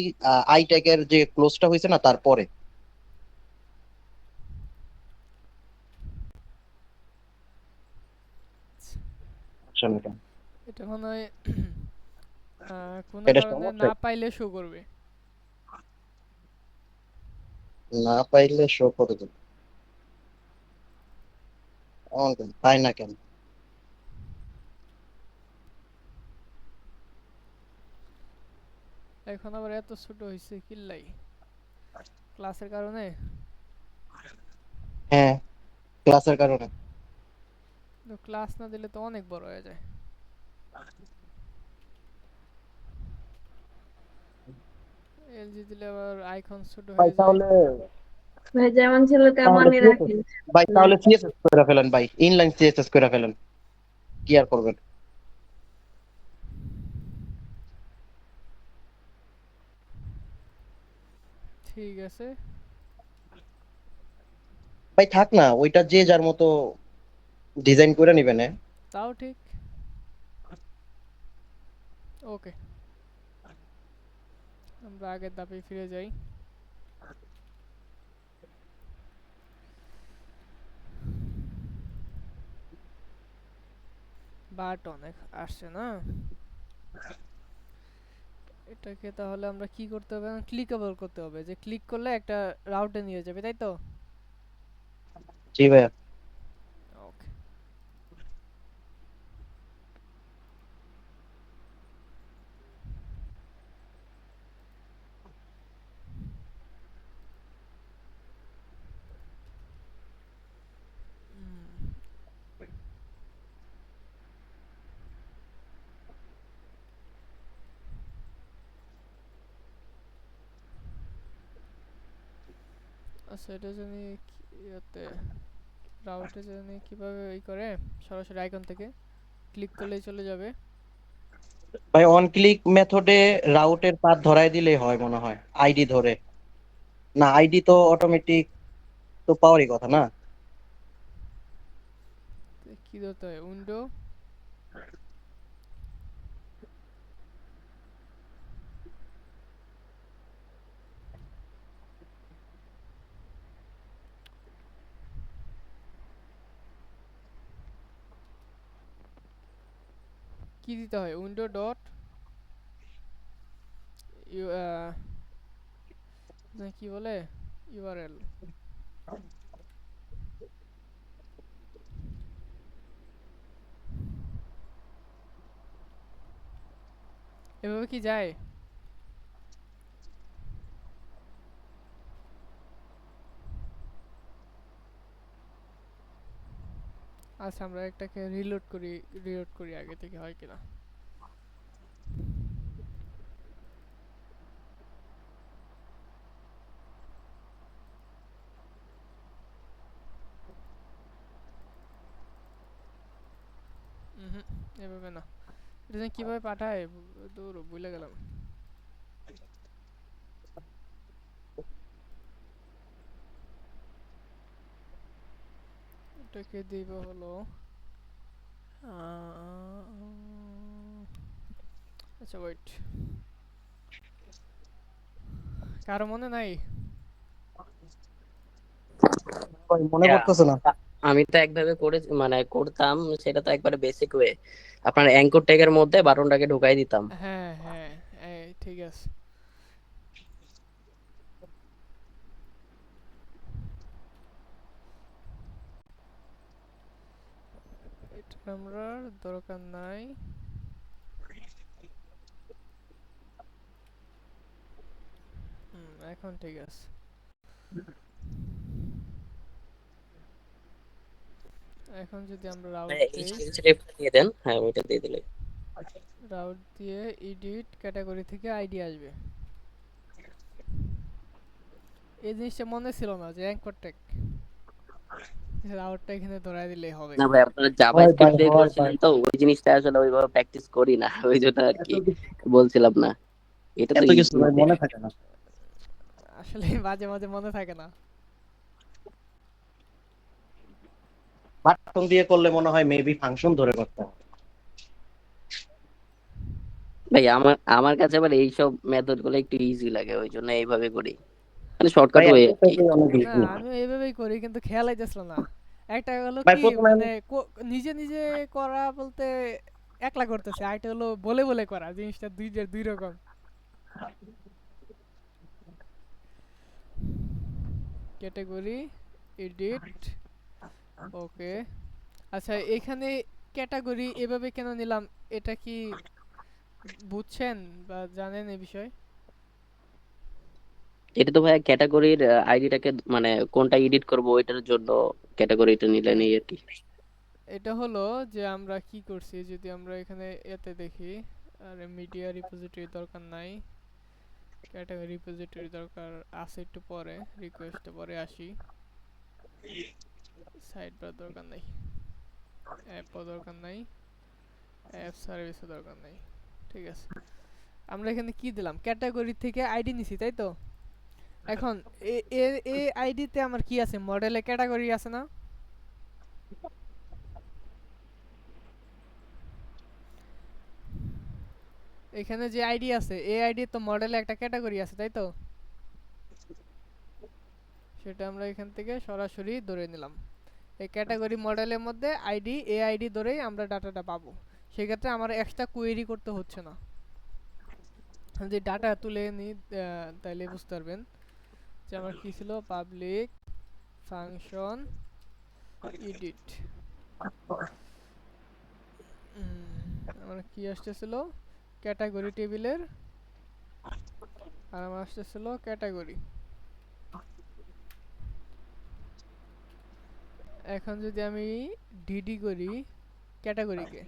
আই ট্যাগের যে ক্লোজটা হয়েছে না তারপরে সমস্যা নেই। এটা মনে হয় কোনো এটা কারণে সমস্যা না পাইলে শো করবে। না পাইলে শো করে দেবে। তাই না কেন? এখন আবার এত ছোট হয়েছে কিল্লাই? ক্লাসের কারণে? হ্যাঁ, ক্লাসের কারণে। তো ক্লাস না দিলে তো অনেক বড় হয়ে যায়। এলজি দিলে আবার আইকন ছোট ভাই হয়ে যায়। তাহলে ভাই যেমন ছিল তাহলে তেমনই CSS রাখেন। ভাই তাহলে সিএসএস করে ফেলেন ভাই, ইনলাইন সিএসএস করে ফেলেন, কি আর করবেন। ঠিক আছে। ভাই থাক না, ওইটা যে যার মতো ডিজাইন করে নিবে না। তাও ঠিক। ওকে, আমরা আগের ধাপে ফিরে যাই। বাটন আসছে না, এটাকে তাহলে আমরা কি করতে হবে, ক্লিকেবল করতে হবে, যে ক্লিক করলে একটা রাউটে নিয়ে যাবে, তাই তো? জি ভাইয়া। ওকে, আচ্ছা এটা জানি ইয়েতে রাউটে জানি কিভাবে ই করে, সরাসরি আইকন থেকে ক্লিক করলেই চলে যাবে। ভাই অন ক্লিক মেথডে রাউটের পাথ ধরাই দিলেই হয় মনে হয়, আইডি ধরে। না, আইডি তো অটোমেটিক তো পাওয়ারই কথা না। তো কি ধরতে হয়, উইন্ডো কি দিতে হয়, উইন্ডো ডট ইউ কি বলে, ইউআরএল। এভাবে কি যায়? আচ্ছা আমরা একটাকে রিলোড করি আগে থেকে, হয় কিনা। হুম, এভাবে না। এটা জানি কিভাবে পাঠায়, দূর ভুলে গেলাম। এটাকে দিব হলো আচ্ছা ওয়েট, কারো মনে নাই? ভাই মনে ইয়া, পড়তেছে না। আমি তো একভাবে করে মানে করতাম, সেটা তো একবারে বেসিক ওয়ে। আপনার অ্যাঙ্কর ট্যাগের মধ্যে বাটনটাকে ঢুকাই দিতাম। হ্যাঁ হ্যাঁ, এই ঠিক আছে। এটা আমরা দরকার নাই। এখন ঠিক আছে। এখন যদি আমরা রাউট হ্যাঁ, এই দেই, স্ক্রিনশটটা দিয়ে দেন, হ্যাঁ ওইটা দিয়ে দিলে। রাউট দিয়ে এডিট ক্যাটাগরি থেকে আইডি আসবে। এই জিনিসটা মনে ছিল না যে অ্যাঙ্কর ট্যাগ, রাউটটা এখানে ধরাই দিলেই হবে। না ভাই, আপনারা হয় ভাই, জাভাস্ক্রিপ্ট দিয়ে হয় ভাই। করছিলেন তো, ওই জিনিসটা আসলে ওইভাবে প্র্যাকটিস করি না, ওই জন্য আর কি বলছিলাম না। এটা তো এত কিছু ইজি। ভাই মনে থাকে না। আসলে মাঝে মাঝে মনে থাকে না। বাটন দিয়ে করলে মনে হয় মেবি ফাংশন ধরে করতে হবে। ভাই আমার আমার কাছে আবার এইসব মেথড গুলো একটু ইজি লাগে, ওই জন্য এইভাবে করি, মানে ভাই শর্টকাট ওয়ে আর কি। এতটাই অনেক না ইজি। আমিও এইভাবেই করি, কিন্তু খেয়াল আইতেছিল না। একটা হলো ভাই কি প্রথমে মানে নিজে নিজে করা বলতে একলা করতেছে, আরেকটা হলো বলে বলে করা, জিনিসটা দুই রকম। ক্যাটাগরি এডিট, ওকে। আচ্ছা এখানে ক্যাটাগরি এভাবে কেন নিলাম, এটা কি বুঝছেন বা জানেন এই বিষয়? এটা তো ভাই ক্যাটাগরির আইডিটাকে মানে কোনটা এডিট করব ওইটার জন্য ক্যাটাগরিটা নিলেন হ্যাঁ, এই আর কি। এটা হলো যে আমরা কি করছি, যদি আমরা এখানে এতে দেখি, আর মিডিয়া রিপোজিটরি দরকার নাই, ক্যাটাগরি রিপোজিটরি দরকার আছে একটু পরে, রিকোয়েস্টে পরে আসি, সাইড বার দরকার নাই, অ্যাপও দরকার নাই, অ্যাপ সার্ভিসও দরকার নাই। ঠিক আছে, আমরা এখানে কি দিলাম, ক্যাটাগরি থেকে আইডি নিছি, তাই তো? এখন এ আইডিতে আমার কি আছে, মডেলে ক্যাটাগরি আছে না? এখানে যে আইডি আছে এ আইডি তো মডেলে একটা ক্যাটাগরি আছে তাই তো, সেটা আমরা এখান থেকে সরাসরি ধরে নিলাম। এই ক্যাটাগরি মডেলের মধ্যে আইডি এ আইডি ধরেই আমরা ডাটাটা পাবো, সেক্ষেত্রে আমার এক্সট্রা কোয়েরি করতে হচ্ছে না। যদি ডাটা তুলে নিই তাহলে বুঝতে পারবেন যে আমার কি ছিল, পাবলিক ফাংশন এডিট। আমার কি আসতেছিল, ক্যাটাগরি টেবিলের, আর আমার আসতেছিল ক্যাটাগরি। এখন যদি আমি ডিডি করি ক্যাটাগরিকে,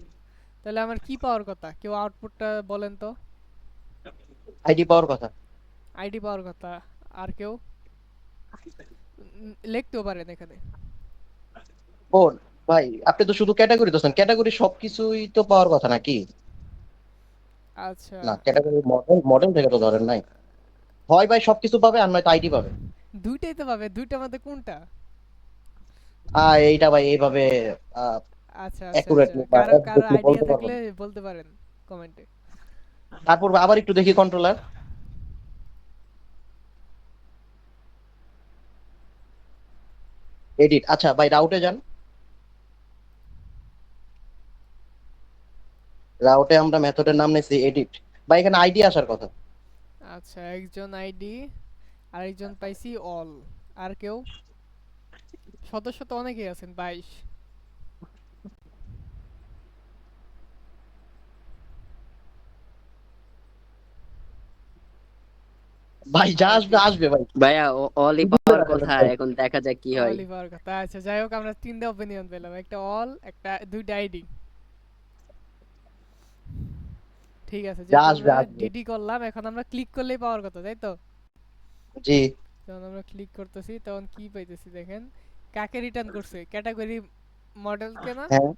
তাহলে আমার কি পাওয়ার কথা, কেউ আউটপুটটা বলেন তো। আইডি পাওয়ার কথা। আইডি পাওয়ার কথা, আর কেউ লিখতেও পারেন এখানে। ও ভাই, আপনি তো শুধু ক্যাটাগরি দোছেন, ক্যাটাগরি সবকিছুই তো পাওয়ার কথা নাকি? আচ্ছা, না, ক্যাটাগরি মডেল, মডেল থেকে তো ধরেন নাই। হয় ভাই সবকিছু পাবে আর নয়তো আইডি পাবে। দুইটাই তো পাবে, দুইটার মধ্যে কোনটা? এইটা ভাই এইভাবে আচ্ছা আচ্ছা আচ্ছা, অ্যাকুরেটলি বা কারো কারো এক্সাক্টলি আইডিয়া বলতে পারবো থাকলে না। বলতে পারেন কমেন্টে। তারপর আবার একটু দেখি কন্ট্রোলার এডিট। আচ্ছা ভাই, রাউটে যান। রাউটে আমরা মেথডের নাম নিয়েছি এডিট। ভাই এখানে আইডি আসার কথা। আচ্ছা, একজন আইডি, আরেকজন পাইছি অল, আর কেউ? সদস্য তো অনেকেই আছেন, 22। ভাই যা আর আসবে কেউ? আসবে ভাই। ভাইয়া অলি বুঝতে পাওয়ার রাখেন কথা, ভাই। এখন দেখা যাক কি হয়। অলি পাওয়ার কথা। আচ্ছা যাই হোক, আমরা তিনটা অপিনিয়ন পেলাম, একটা অল, একটা দুইটা আইডি। ঠিক আছে, যা যেহেতু আসবে আমরা আসবে। ডিডি করলাম, এখন আমরা ক্লিক করলেই পাওয়ার কথা তাই তো। জি। যখন আমরা ক্লিক করতেছি তখন কি পাইতেছি দেখেন, কাকে রিটার্ন করছে, ক্যাটাগরি মডেলকে না? হ্যাঁ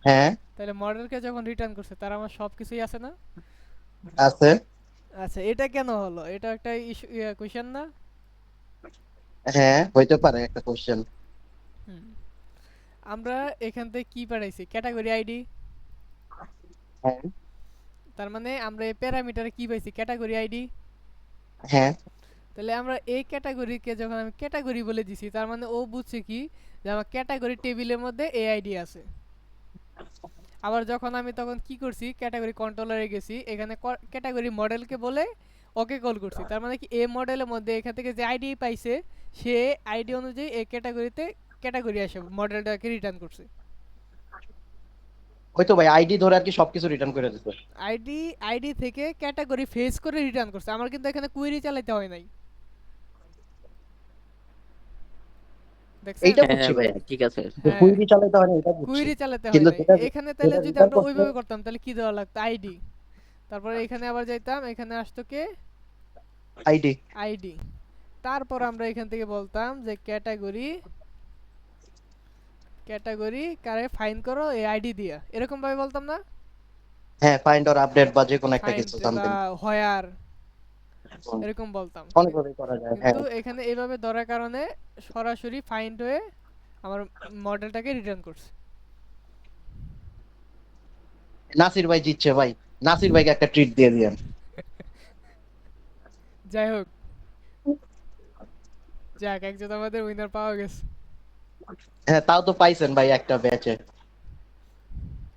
হ্যাঁ তাহলে মডেলকে যখন রিটার্ন করছে তার আমার সব কিছুই আছে না? আছে। আচ্ছা, এটা কেন হলো, এটা একটা কোশ্চেন না? হ্যাঁ হইতে পারে একটা কোশ্চেন। হুম। আমরা এখান থেকে কি পাঠাইছি, ক্যাটাগরি আইডি। হ্যাঁ তার মানে আমরা এই প্যারামিটারে কি পাইছি, ক্যাটাগরি আইডি। হ্যাঁ তাহলে আমরা এই ক্যাটাগরিকে যখন আমি ক্যাটাগরি বলে দিছি, তার মানে ও বুঝছে কি যে আমার ক্যাটাগরি টেবিলের মধ্যে এই আইডি আছে। আবার যখন আমি তখন কি করছি, ক্যাটাগরি কন্ট্রোলারে গেছি, এখানে ক্যাটাগরি মডেলকে বলে ওকে কল করছি, তার মানে কি এই মডেলের মধ্যে এখান থেকে যে আইডি পাইছে সে আইডি অনুযায়ী এই ক্যাটাগরিতে ক্যাটাগরি আসে মডেলটাকে রিটার্ন করছে। ওই তো ভাই আইডি ধরে আর কি সবকিছু রিটার্ন করে দিতে। আইডি আইডি থেকে ক্যাটাগরি ফেস করে রিটার্ন করছে, আমার কিন্তু এখানে কুয়েরি চালাতে হয় নাই, দেখছেন? এইটা হ্যাঁ বুঝছি ভাই, ভাইয়া ঠিক আছে। হ্যাঁ, কুইরি চালাতে হয় না এটা বুঝছি। কুয়েরি চালাতে হয় কিন্তু নাই। যেটা এখানে তাহলে যেটা যদি রিটার্ন আমরা করছে ওইভাবে করতাম তাহলে কি দেওয়া লাগতো, আইডি, তারপরে এখানে আবার যাইতাম, এখানে আসতো কে, আইডি। আইডি, তারপর আমরা এখান থেকে বলতাম যে ক্যাটাগরি, ক্যাটাগরি কারে ফাইন করো এই আইডি দিয়া, এরকম ভাবে বলতাম না? হ্যাঁ, ফাইন্ড অর আপডেট বা যে কোনো একটা ফাইন্ড কিছু বা সামথিং হোয়ার, এরকম বলতাম। অনেকভাবে করা যায়। হ্যাঁ কিন্তু এখানে এইভাবে ধরার কারণে সরাসরি ফাইন্ড হয়ে আমার মডেলটাকে রিটার্ন করছে। নাসির ভাই জিতছে ভাই। নাসির ভাইকে একটা ট্রিট দিয়ে দিয়েন। যাই হোক, যাক একজন আমাদের উইনার পাওয়া গেছে। হ্যাঁ তাও তো পাইছেন ভাই একটা ব্যাচে।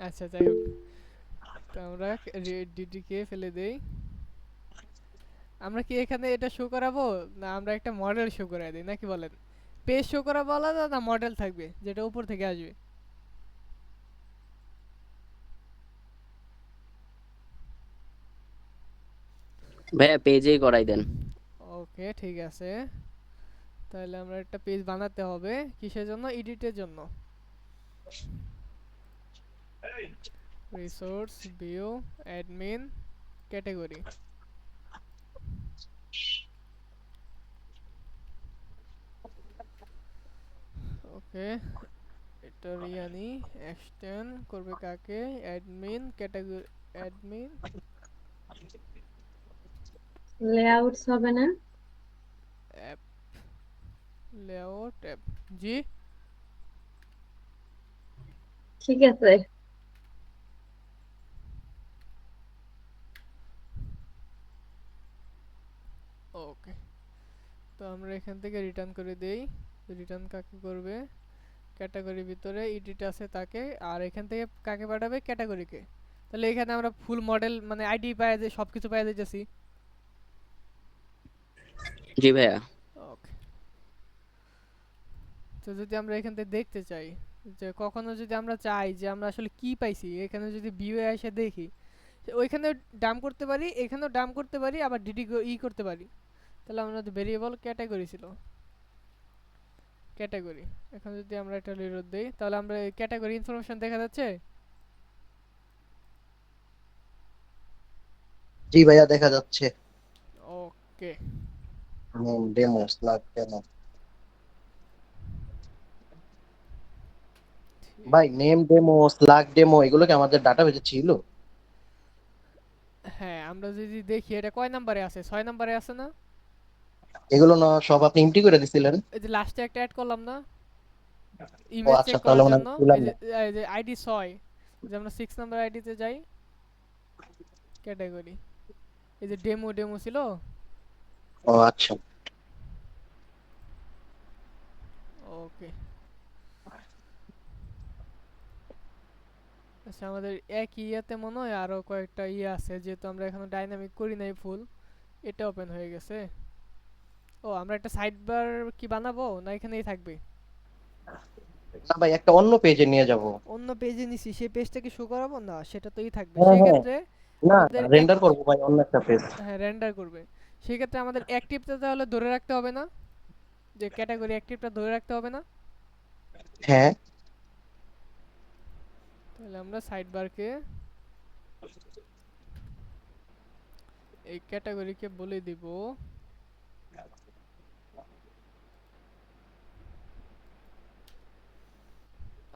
আচ্ছা যাই হোক, তো আমরা ডিডি কে ফেলে দেই। আমরা কি এখানে এটা শো করাবো, না আমরা একটা মডেল শো করাই দিই, নাকি বলেন? পেজ শো করাবো আলাদা, না মডেল থাকবে যেটা উপর থেকে আসবে? ভাইয়া পেজেই করাই দেন। ওকে ঠিক আছে, তাহলে আমরা একটা পেজ বানাতে হবে, কিসের জন্য, এডিটের জন্য। Resource view admin category. Okay, এটা রিয়ানি এক্সটেন্ড করবে কাকে, অ্যাডমিন ক্যাটাগরি, অ্যাডমিন, লেআউটস হবে না? Layout tab. জি ঠিক আছে। ওকে, তো আমরা এখান থেকে রিটার্ন করে দেই। রিটার্ন কাকে করবে, ক্যাটাগরি ভিতরে এডিট আছে তাকে, আর এখান থেকে কাকে পাঠাবে, ক্যাটাগরিকে। তাহলে এখানে আমরা ফুল মডেল মানে আইডি পাই যে সব কিছু পাই যাইতেছি। জি ভাইয়া। ওকে, তো যদি আমরা এখান থেকে দেখতে চাই যে কখনো যদি আমরা চাই যে আমরা আসলে কি পাইছি, এখানে যদি ভিউয়ে এসে দেখি, ওইখানে ডাম করতে পারি, এখানেও ডাম করতে পারি, আবার ডিডি করতে পারি। তাহলে আমরা ভেরিয়েবল ক্যাটাগরি ছিল, ক্যাটাগরি। এখন যদি আমরা একটা রিলোড দেই তাহলে আমরা ক্যাটাগরি ইনফরমেশন দেখা যাচ্ছে। জি ভাইয়া দেখা যাচ্ছে। ওকে, ডেমো স্লাগ ডেমো। ভাই নেম ডেমো স্লাগ ডেমো এগুলো কি আমাদের ডাটাবেসে ছিল? হ্যাঁ আমরা যদি দেখি এটা কয় নাম্বারে আছে, 6 নাম্বারে আছে না? এগুলো না সব আপনি এমটি করে দিছিলেন? এই যে লাস্টে একটা অ্যাড করলাম না ও ইমেজ আচ্ছা, চেক তাহলে করার মনে হয় জন্য, ছিলাম এই যে না। আইডি 6, যে আমরা 6 নাম্বার আইডিতে যাই, ক্যাটাগরি, এই যে ডেমো ডেমো ছিল। ও আচ্ছা। ওকে, আচ্ছা আমাদের এক ইয়েতে মনে হয় আরো কয়েকটা ইয়ে আছে, যেহেতু আমরা এখনো ডাইনামিক করি নাই ফুল। এটা ওপেন হয়ে গেছে। ও আমরা একটা সাইড বার কি বানাবো না এখানেই থাকবে? না ভাই, একটা অন্য পেজে নিয়ে যাব। অন্য পেজে নিছি, সেই পেজটা কি শো করাবো না, সেটা তোই থাকবে হ্যাঁ সেই হ্যাঁ, ক্ষেত্রে না আমাদের এক, রেন্ডার করবো ভাই অন্য একটা পেজ। হ্যাঁ রেন্ডার করবে। সেই ক্ষেত্রে আমাদের অ্যাক্টিভটা তাহলে ধরে রাখতে হবে না, যে ক্যাটাগরি অ্যাক্টিভটা ধরে রাখতে হবে না? হ্যাঁ। তাহলে আমরা সাইড বারকে এই ক্যাটাগরিকে বলে দিব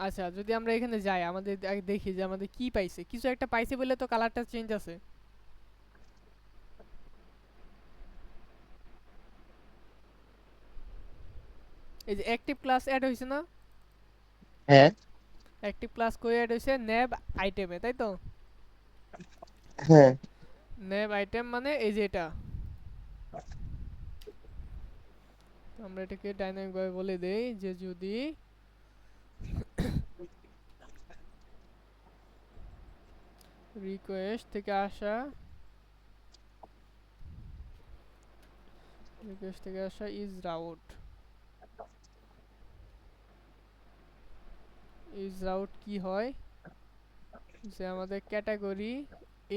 আচ্ছা যদি আমরা এখানে যাই আমাদের আগে দেখি যে আমাদের কি পাইছে, কিছু একটা পাইছে বলে তো কালারটা চেঞ্জ আছে। এই যে অ্যাক্টিভ ক্লাস অ্যাড হইছে না, হ্যাঁ। অ্যাক্টিভ ক্লাস কই অ্যাড হইছে, ন্যাব আইটেমে, তাই তো? হ্যাঁ। ন্যাব আইটেম মানে এই যে এটা। তো আমরা এটাকে ডাইনামিক ভাবে বলে দেই যে যদি রিকোয়েস্ট থেকে আসা, রিকোয়েস্ট থেকে আসা ইজ রাউট, ইজ রাউট কি হয়, যে আমাদের ক্যাটাগরি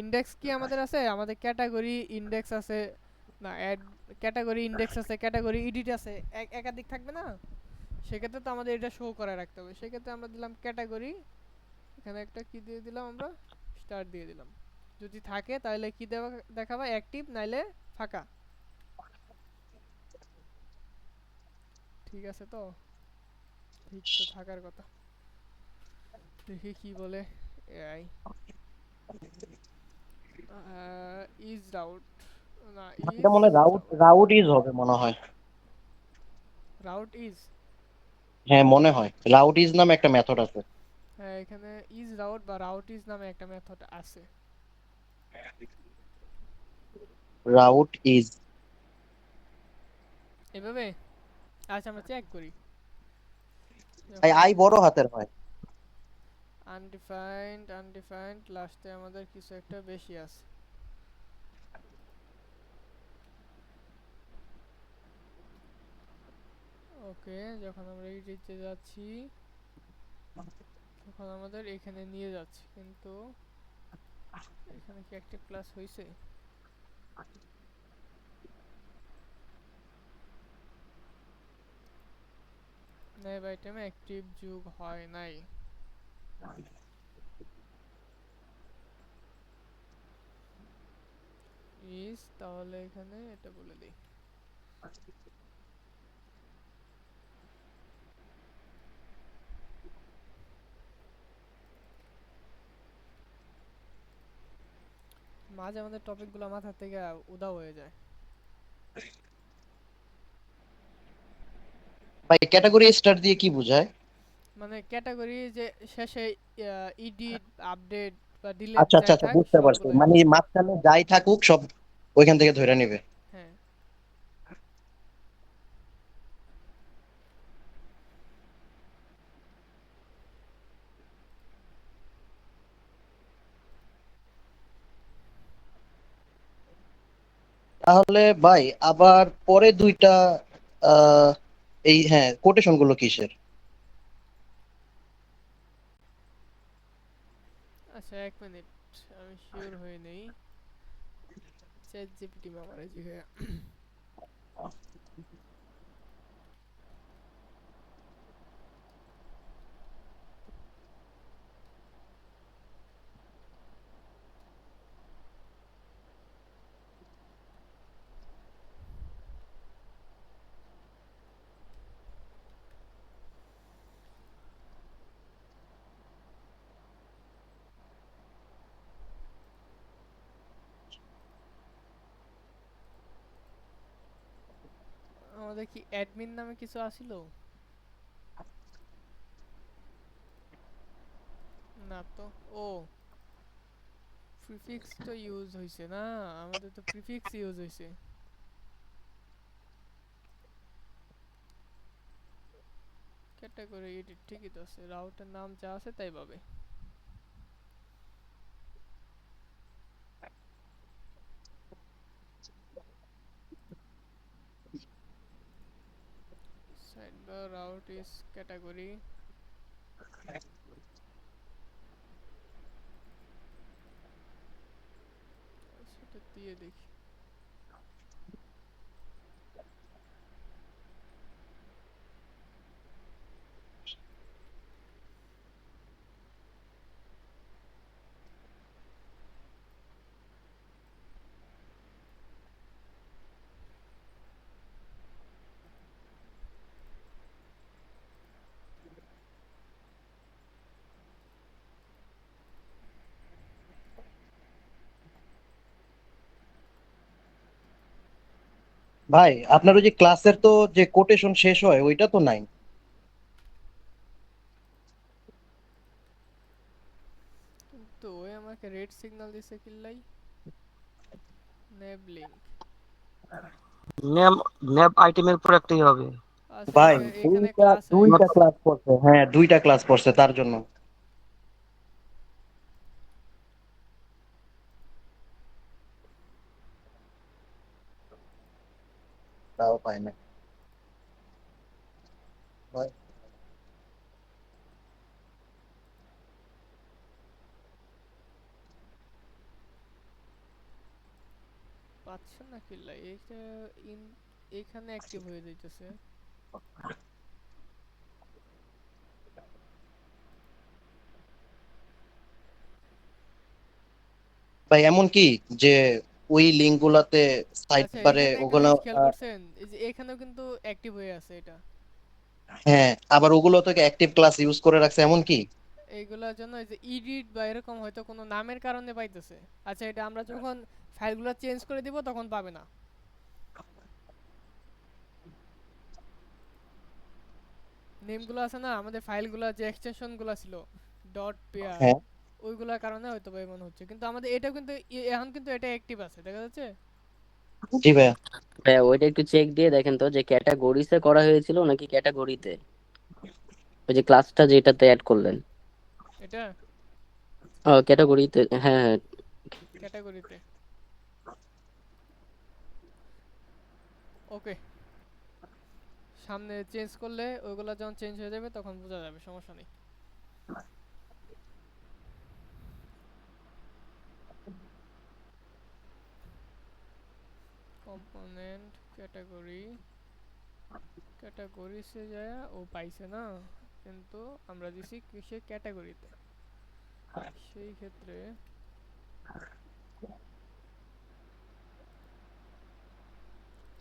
ইনডেক্স কি আমাদের আছে, আমাদের ক্যাটাগরি ইনডেক্স আছে না, অ্যাড ক্যাটাগরি ইনডেক্স আছে, ক্যাটাগরি এডিট আছে, একাধিক থাকবে না? সেক্ষেত্রে তো আমাদের এটা শো করে রাখতে হবে। সেক্ষেত্রে আমরা দিলাম ক্যাটাগরি, এখানে একটা কি দিয়ে দিলাম আমরা, স্টার দিয়ে দিলাম। যদি থাকে তাহলে কি দেখাবে, অ্যাক্টিভ, নাইলে ফাঁকা। ঠিক আছে, তো ঠিক তো থাকার কথা। দেখি কি বলে এআই। ইজ রাউট না, এটা ইজ মনে হয় রাউট রাউট, রাউট ইজ হবে মনে হয়। রাউট ইজ, হ্যাঁ মনে হয় রাউট ইজ নামে একটা মেথড আছে। হ্যাঁ এখানে ইজ রাউট বা রাউট ইজ নামে একটা মেথড আছে। Route is. এভাবে আচ্ছা আমরা চেক করি। আই যখন আই বড় হাতের হয়। আনডিফাইন্ড আনডিফাইন্ড লাস্টে আমাদের কিছু একটা বেশি আছে। ওকে, যখন আমরা এডিটে যাচ্ছি তখন আমাদের এখানে নিয়ে যাচ্ছে, কিন্তু এখানে কি অ্যাক্টিভ ক্লাস হইছে? নাই বাই টাইমে অ্যাক্টিভ যুগ হয় নাই। ইজ, তাহলে এখানে এটা বলে দিই। মাঝে আমাদের টপিকগুলো মাথা থেকে উধাও হয়ে যায়। ভাই ক্যাটাগরি স্টার দিয়ে কি বোঝায়? মানে ক্যাটাগরি যে শেষে এডিট, আপডেট বা ডিলিট আচ্ছা আচ্ছা যাই আচ্ছা, থাক বুঝতে পারছি, সবগুলাই মানে হবে। মাঝখানে যাই থাকুক সব ওইখান থেকে ধরে নিবে। হ্যাঁ। তাহলে ভাই আবার পরে দুইটা আহ এই হ্যাঁ কোটেশন গুলো কিসের? আচ্ছা, 1 মিনিট, আমি শিওর হয়ে নেই। চ্যাট জিপিটি মামারে জিগে। আমাদের কি অ্যাডমিন নামে কিছু আসিল? না তো। ও, প্রিফিক্স তো ইউজ হইছে না, আমাদের তো প্রিফিক্স ইউজ হইছে। ক্যাটাগরি এডিট ঠিকই তো আছে, রাউটের নাম যা আছে তাই পাবে। সাইডবার রাউট ইজ ক্যাটাগরি, সেটা দিয়ে দেখি। ভাই আপনার ওই যে ক্লাসের তো যে কোটেশন শেষ হয় ওইটা তো নাই। কিন্তু ওই আমাকে রেড সিগন্যাল দিছে কিল্লাই। নেব লিঙ্ক। নেম নেম আইটেমের উপর একটাই হবে। আচ্ছা, ভাই এখানে দুইটা ক্লাস হয়ে দুইটা গেছে। ক্লাস পড়ছে, হ্যাঁ দুইটা ক্লাস পড়ছে তার জন্য। তাও পায় না ভাই। পাচ্ছেন না কিল্লাই, এইটা ইন এখানে অ্যাক্টিভ হয়ে যাইতেছে। ভাই এমন কি যে ওই লিঙ্ক গুলাতে সাইড আচ্ছা, বারে এখানে একটা ওগুলা জিনিস খেয়াল করছেন, এই যে এখানেও কিন্তু অ্যাক্টিভ হয়ে আছে এটা। হ্যাঁ আবার ওগুলো থেকে অ্যাক্টিভ ক্লাস ইউজ করে রাখছে এমন কি? এইগুলোর জন্য এই যে এডিট বা এরকম হয়তো কোনো নামের কারণে পাইতেছে। আচ্ছা, এটা আমরা যখন ফাইলগুলো চেঞ্জ করে দিব তখন পাবে না। নেমগুলো আছে না আমাদের ফাইলগুলো, যে এক্সটেনশনগুলো ছিল ডট পেয়ার, হ্যাঁ ওইগুলোর কারণে হয়তো বা এমন হচ্ছে। কিন্তু আমাদের এটাও কিন্তু এখন কিন্তু এটা অ্যাক্টিভ আছে, দেখা যাচ্ছে। জি ভাইয়া। ভাইয়া ওইটা একটু চেক দিয়ে দেখেন তো যে ক্যাটাগরিতে করা হয়েছিল নাকি ক্যাটাগরিতে, ওই যে ক্লাসটা যেটাতে অ্যাড করলেন। এটা ক্যাটাগরিতে, হ্যাঁ হ্যাঁ। ক্যাটাগরিতে। ওকে, সামনে চেঞ্জ করলে ওইগুলো যখন চেঞ্জ হয়ে যাবে তখন বোঝা যাবে, সমস্যা নেই। কম্পোনেন্ট ক্যাটাগরি, ক্যাটাগরিসে যায় ও পাইছে না, কিন্তু আমরা দিছি কিসে, ক্যাটাগরিতে। সেই ক্ষেত্রে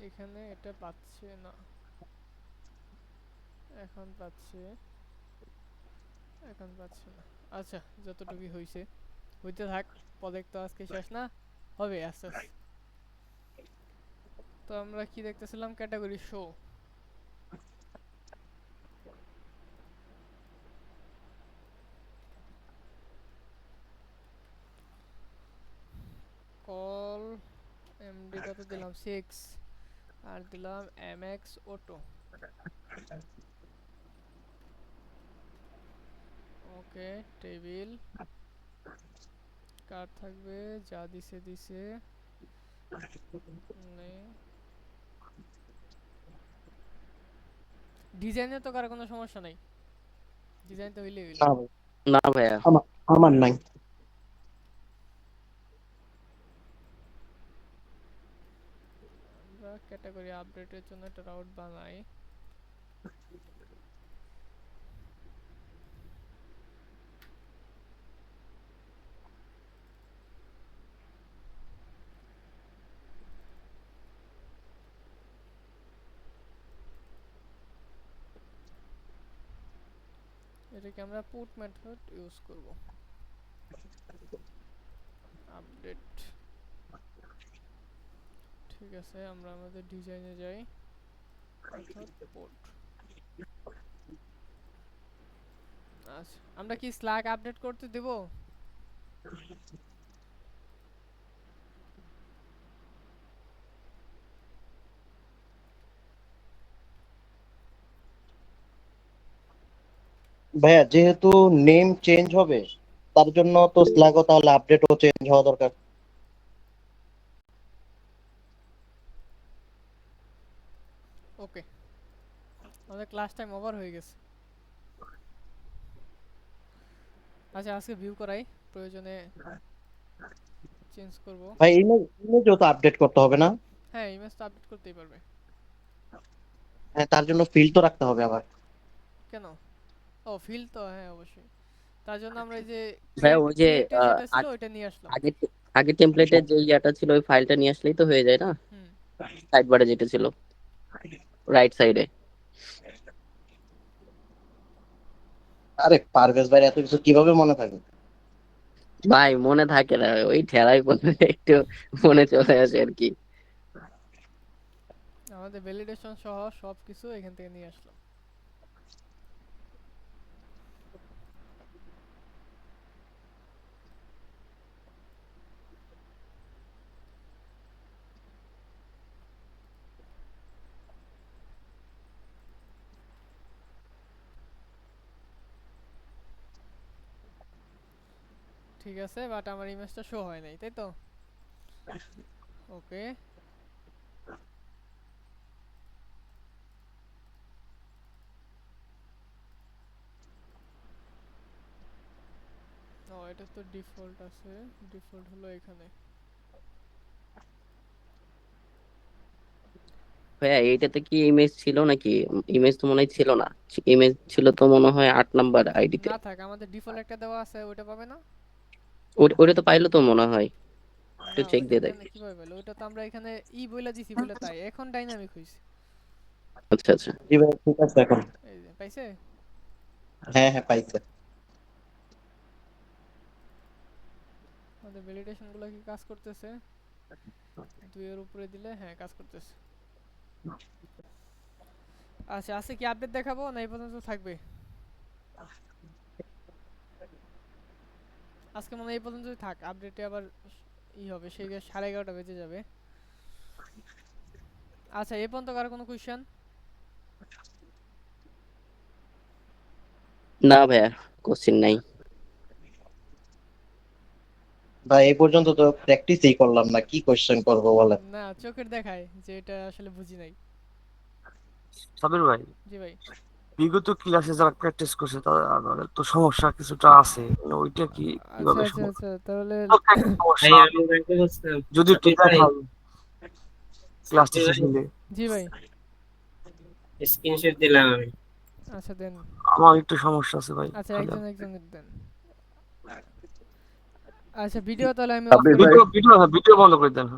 এখানে এটা পাচ্ছে না, এখন পাচ্ছে, এখন পাচ্ছে না। আচ্ছা, যতটুকুই হইছে হইতে থাক, প্রজেক্ট তো আজকে শেষ না, হবে আস্তে আস্তে। তো আমরা কি দেখতেছিলাম, ক্যাটাগরি শো। কত দিলাম 6 আর দিলাম এমএক্স অটো। ওকে, টেবিল কার থাকবে, যা দিছে দিছে। ডিজাইনে তো কার কোনো সমস্যা নাই, ডিজাইন তো হইলে হইল। না ভাই, না ভাইয়া, আমার নাই। আমরা ক্যাটাগরি আপডেটের জন্য একটা রাউট বানাই। এটাকে আমরা পুট মেথড ইউজ করব। আপডেট, ঠিক আছে, আমরা আমাদের ডিজাইনে যাই, মেথড পুট। আচ্ছা, আমরা কি স্ল্যাক আপডেট করতে দেব? ভাইয়া যেহেতু নেম চেঞ্জ হবে, তার জন্য তো স্ল্যাগও তাহলে আপডেটও চেঞ্জ হওয়া দরকার। ওকে, আমাদের ক্লাস টাইম ওভার হয়ে গেছে। আচ্ছা, আজকে ভিউ করাই, প্রয়োজনে চেঞ্জ করব। ভাই ইমেজও তো আপডেট করতে হবে না? হ্যাঁ, ইমেজ তো আপডেট করতেই পারবে। হ্যাঁ, তার জন্য ফিল্ড তো রাখতে হবে আবার। কেন? ও, ফিল তো, হ্যাঁ অবশ্যই। তার জন্য আমরা এই যে ভাইয়া ওই যে ক্রিয়েটে যেটা ছিল ওইটা নিয়ে আসলাম। আগে আগে টেমপ্লেটের যে ইয়াটা ছিল ওই ফাইলটা নিয়ে আসলেই তো হয়ে যায় না? হুম, সাইড বারে যেটা ছিল রাইট সাইডে। আরে পারভেজ ভাই, এত কিছু কিভাবে মনে থাকে? ভাই মনে থাকে না, ওই ঠেলাই পড়লে একটু মনে চলে আসে আর কি। আমাদের ভ্যালিডেশন সহ সবকিছু এখান থেকে নিয়ে আসলাম। ঠিক আছে, বাট আমার ইমেজটা শো হয় নাই, তাই তো? ওকে, ও এটা তো ডিফল্ট আছে, ডিফল্ট হলো এখানে। ভাইয়া এইটাতে কি ইমেজ ছিল নাকি? ইমেজ তো মনে হয় ছিল না, ইমেজ ছিল তো মনে হয় 8 নাম্বার আইডিতে। না থাক, আমাদের ডিফল্ট একটা দেওয়া আছে, ওটা পাবে না? ওটা তো পাইলো তো মনে হয়, একটু না, চেক ওইটা দিয়ে দেখ। কেন কিভাবে পেলো? ওইটা তো আমরা এখানে বইলা দিছি বলে তাই এখন ডাইনামিক হইছে। আচ্ছা আচ্ছা, জি ভাই, ঠিক আছে এখন। এই যে পাইছে, হ্যাঁ হ্যাঁ, পাইছে। আমাদের ভ্যালিডেশন গুলো কি কাজ করতেছে? 2 এর উপরে দিলে হ্যাঁ কাজ করতেছে। আচ্ছা, আছে কি আপডেট দেখাবো না এই পর্যন্ত থাকবে? আজকে মনে হয় এই পর্যন্তই থাক, আপডেটে আবার হবে, সেই 11:30 বেজে যাবে। আচ্ছা, এই পর্যন্ত কারো কোনো কোশ্চেন? না ভাইয়া, কোশ্চেন নাই। ভাই এই পর্যন্ত তো প্র্যাকটিসই করলাম না, কি কোশ্চেন করবো বলেন? না, চোখের দেখায় যে এটা আসলে বুঝি নাই। সাবির ভাই, জি ভাই। বিগত ক্লাসে যারা প্র্যাকটিস করছে তাদের তো সমস্যা কিছুটা আছে, মানে ওইটা কি আচ্ছা কিভাবে আচ্ছা সমাধান? আচ্ছা, তাহলে সমস্যা যদি একটু দেখান ক্লাসটা শেষ হলে। জি ভাই। স্ক্রিনশট দিলাম আমি। আচ্ছা দেন। আমার একটু সমস্যা আছে ভাই, আচ্ছা, খালি একজন একজনের দেন। আচ্ছা, ভিডিও তাহলে আমি অফ সাব্বির করে ভাই, দিই। ভিডিও ভিডিও ভিডিও বন্ধ করে দেন।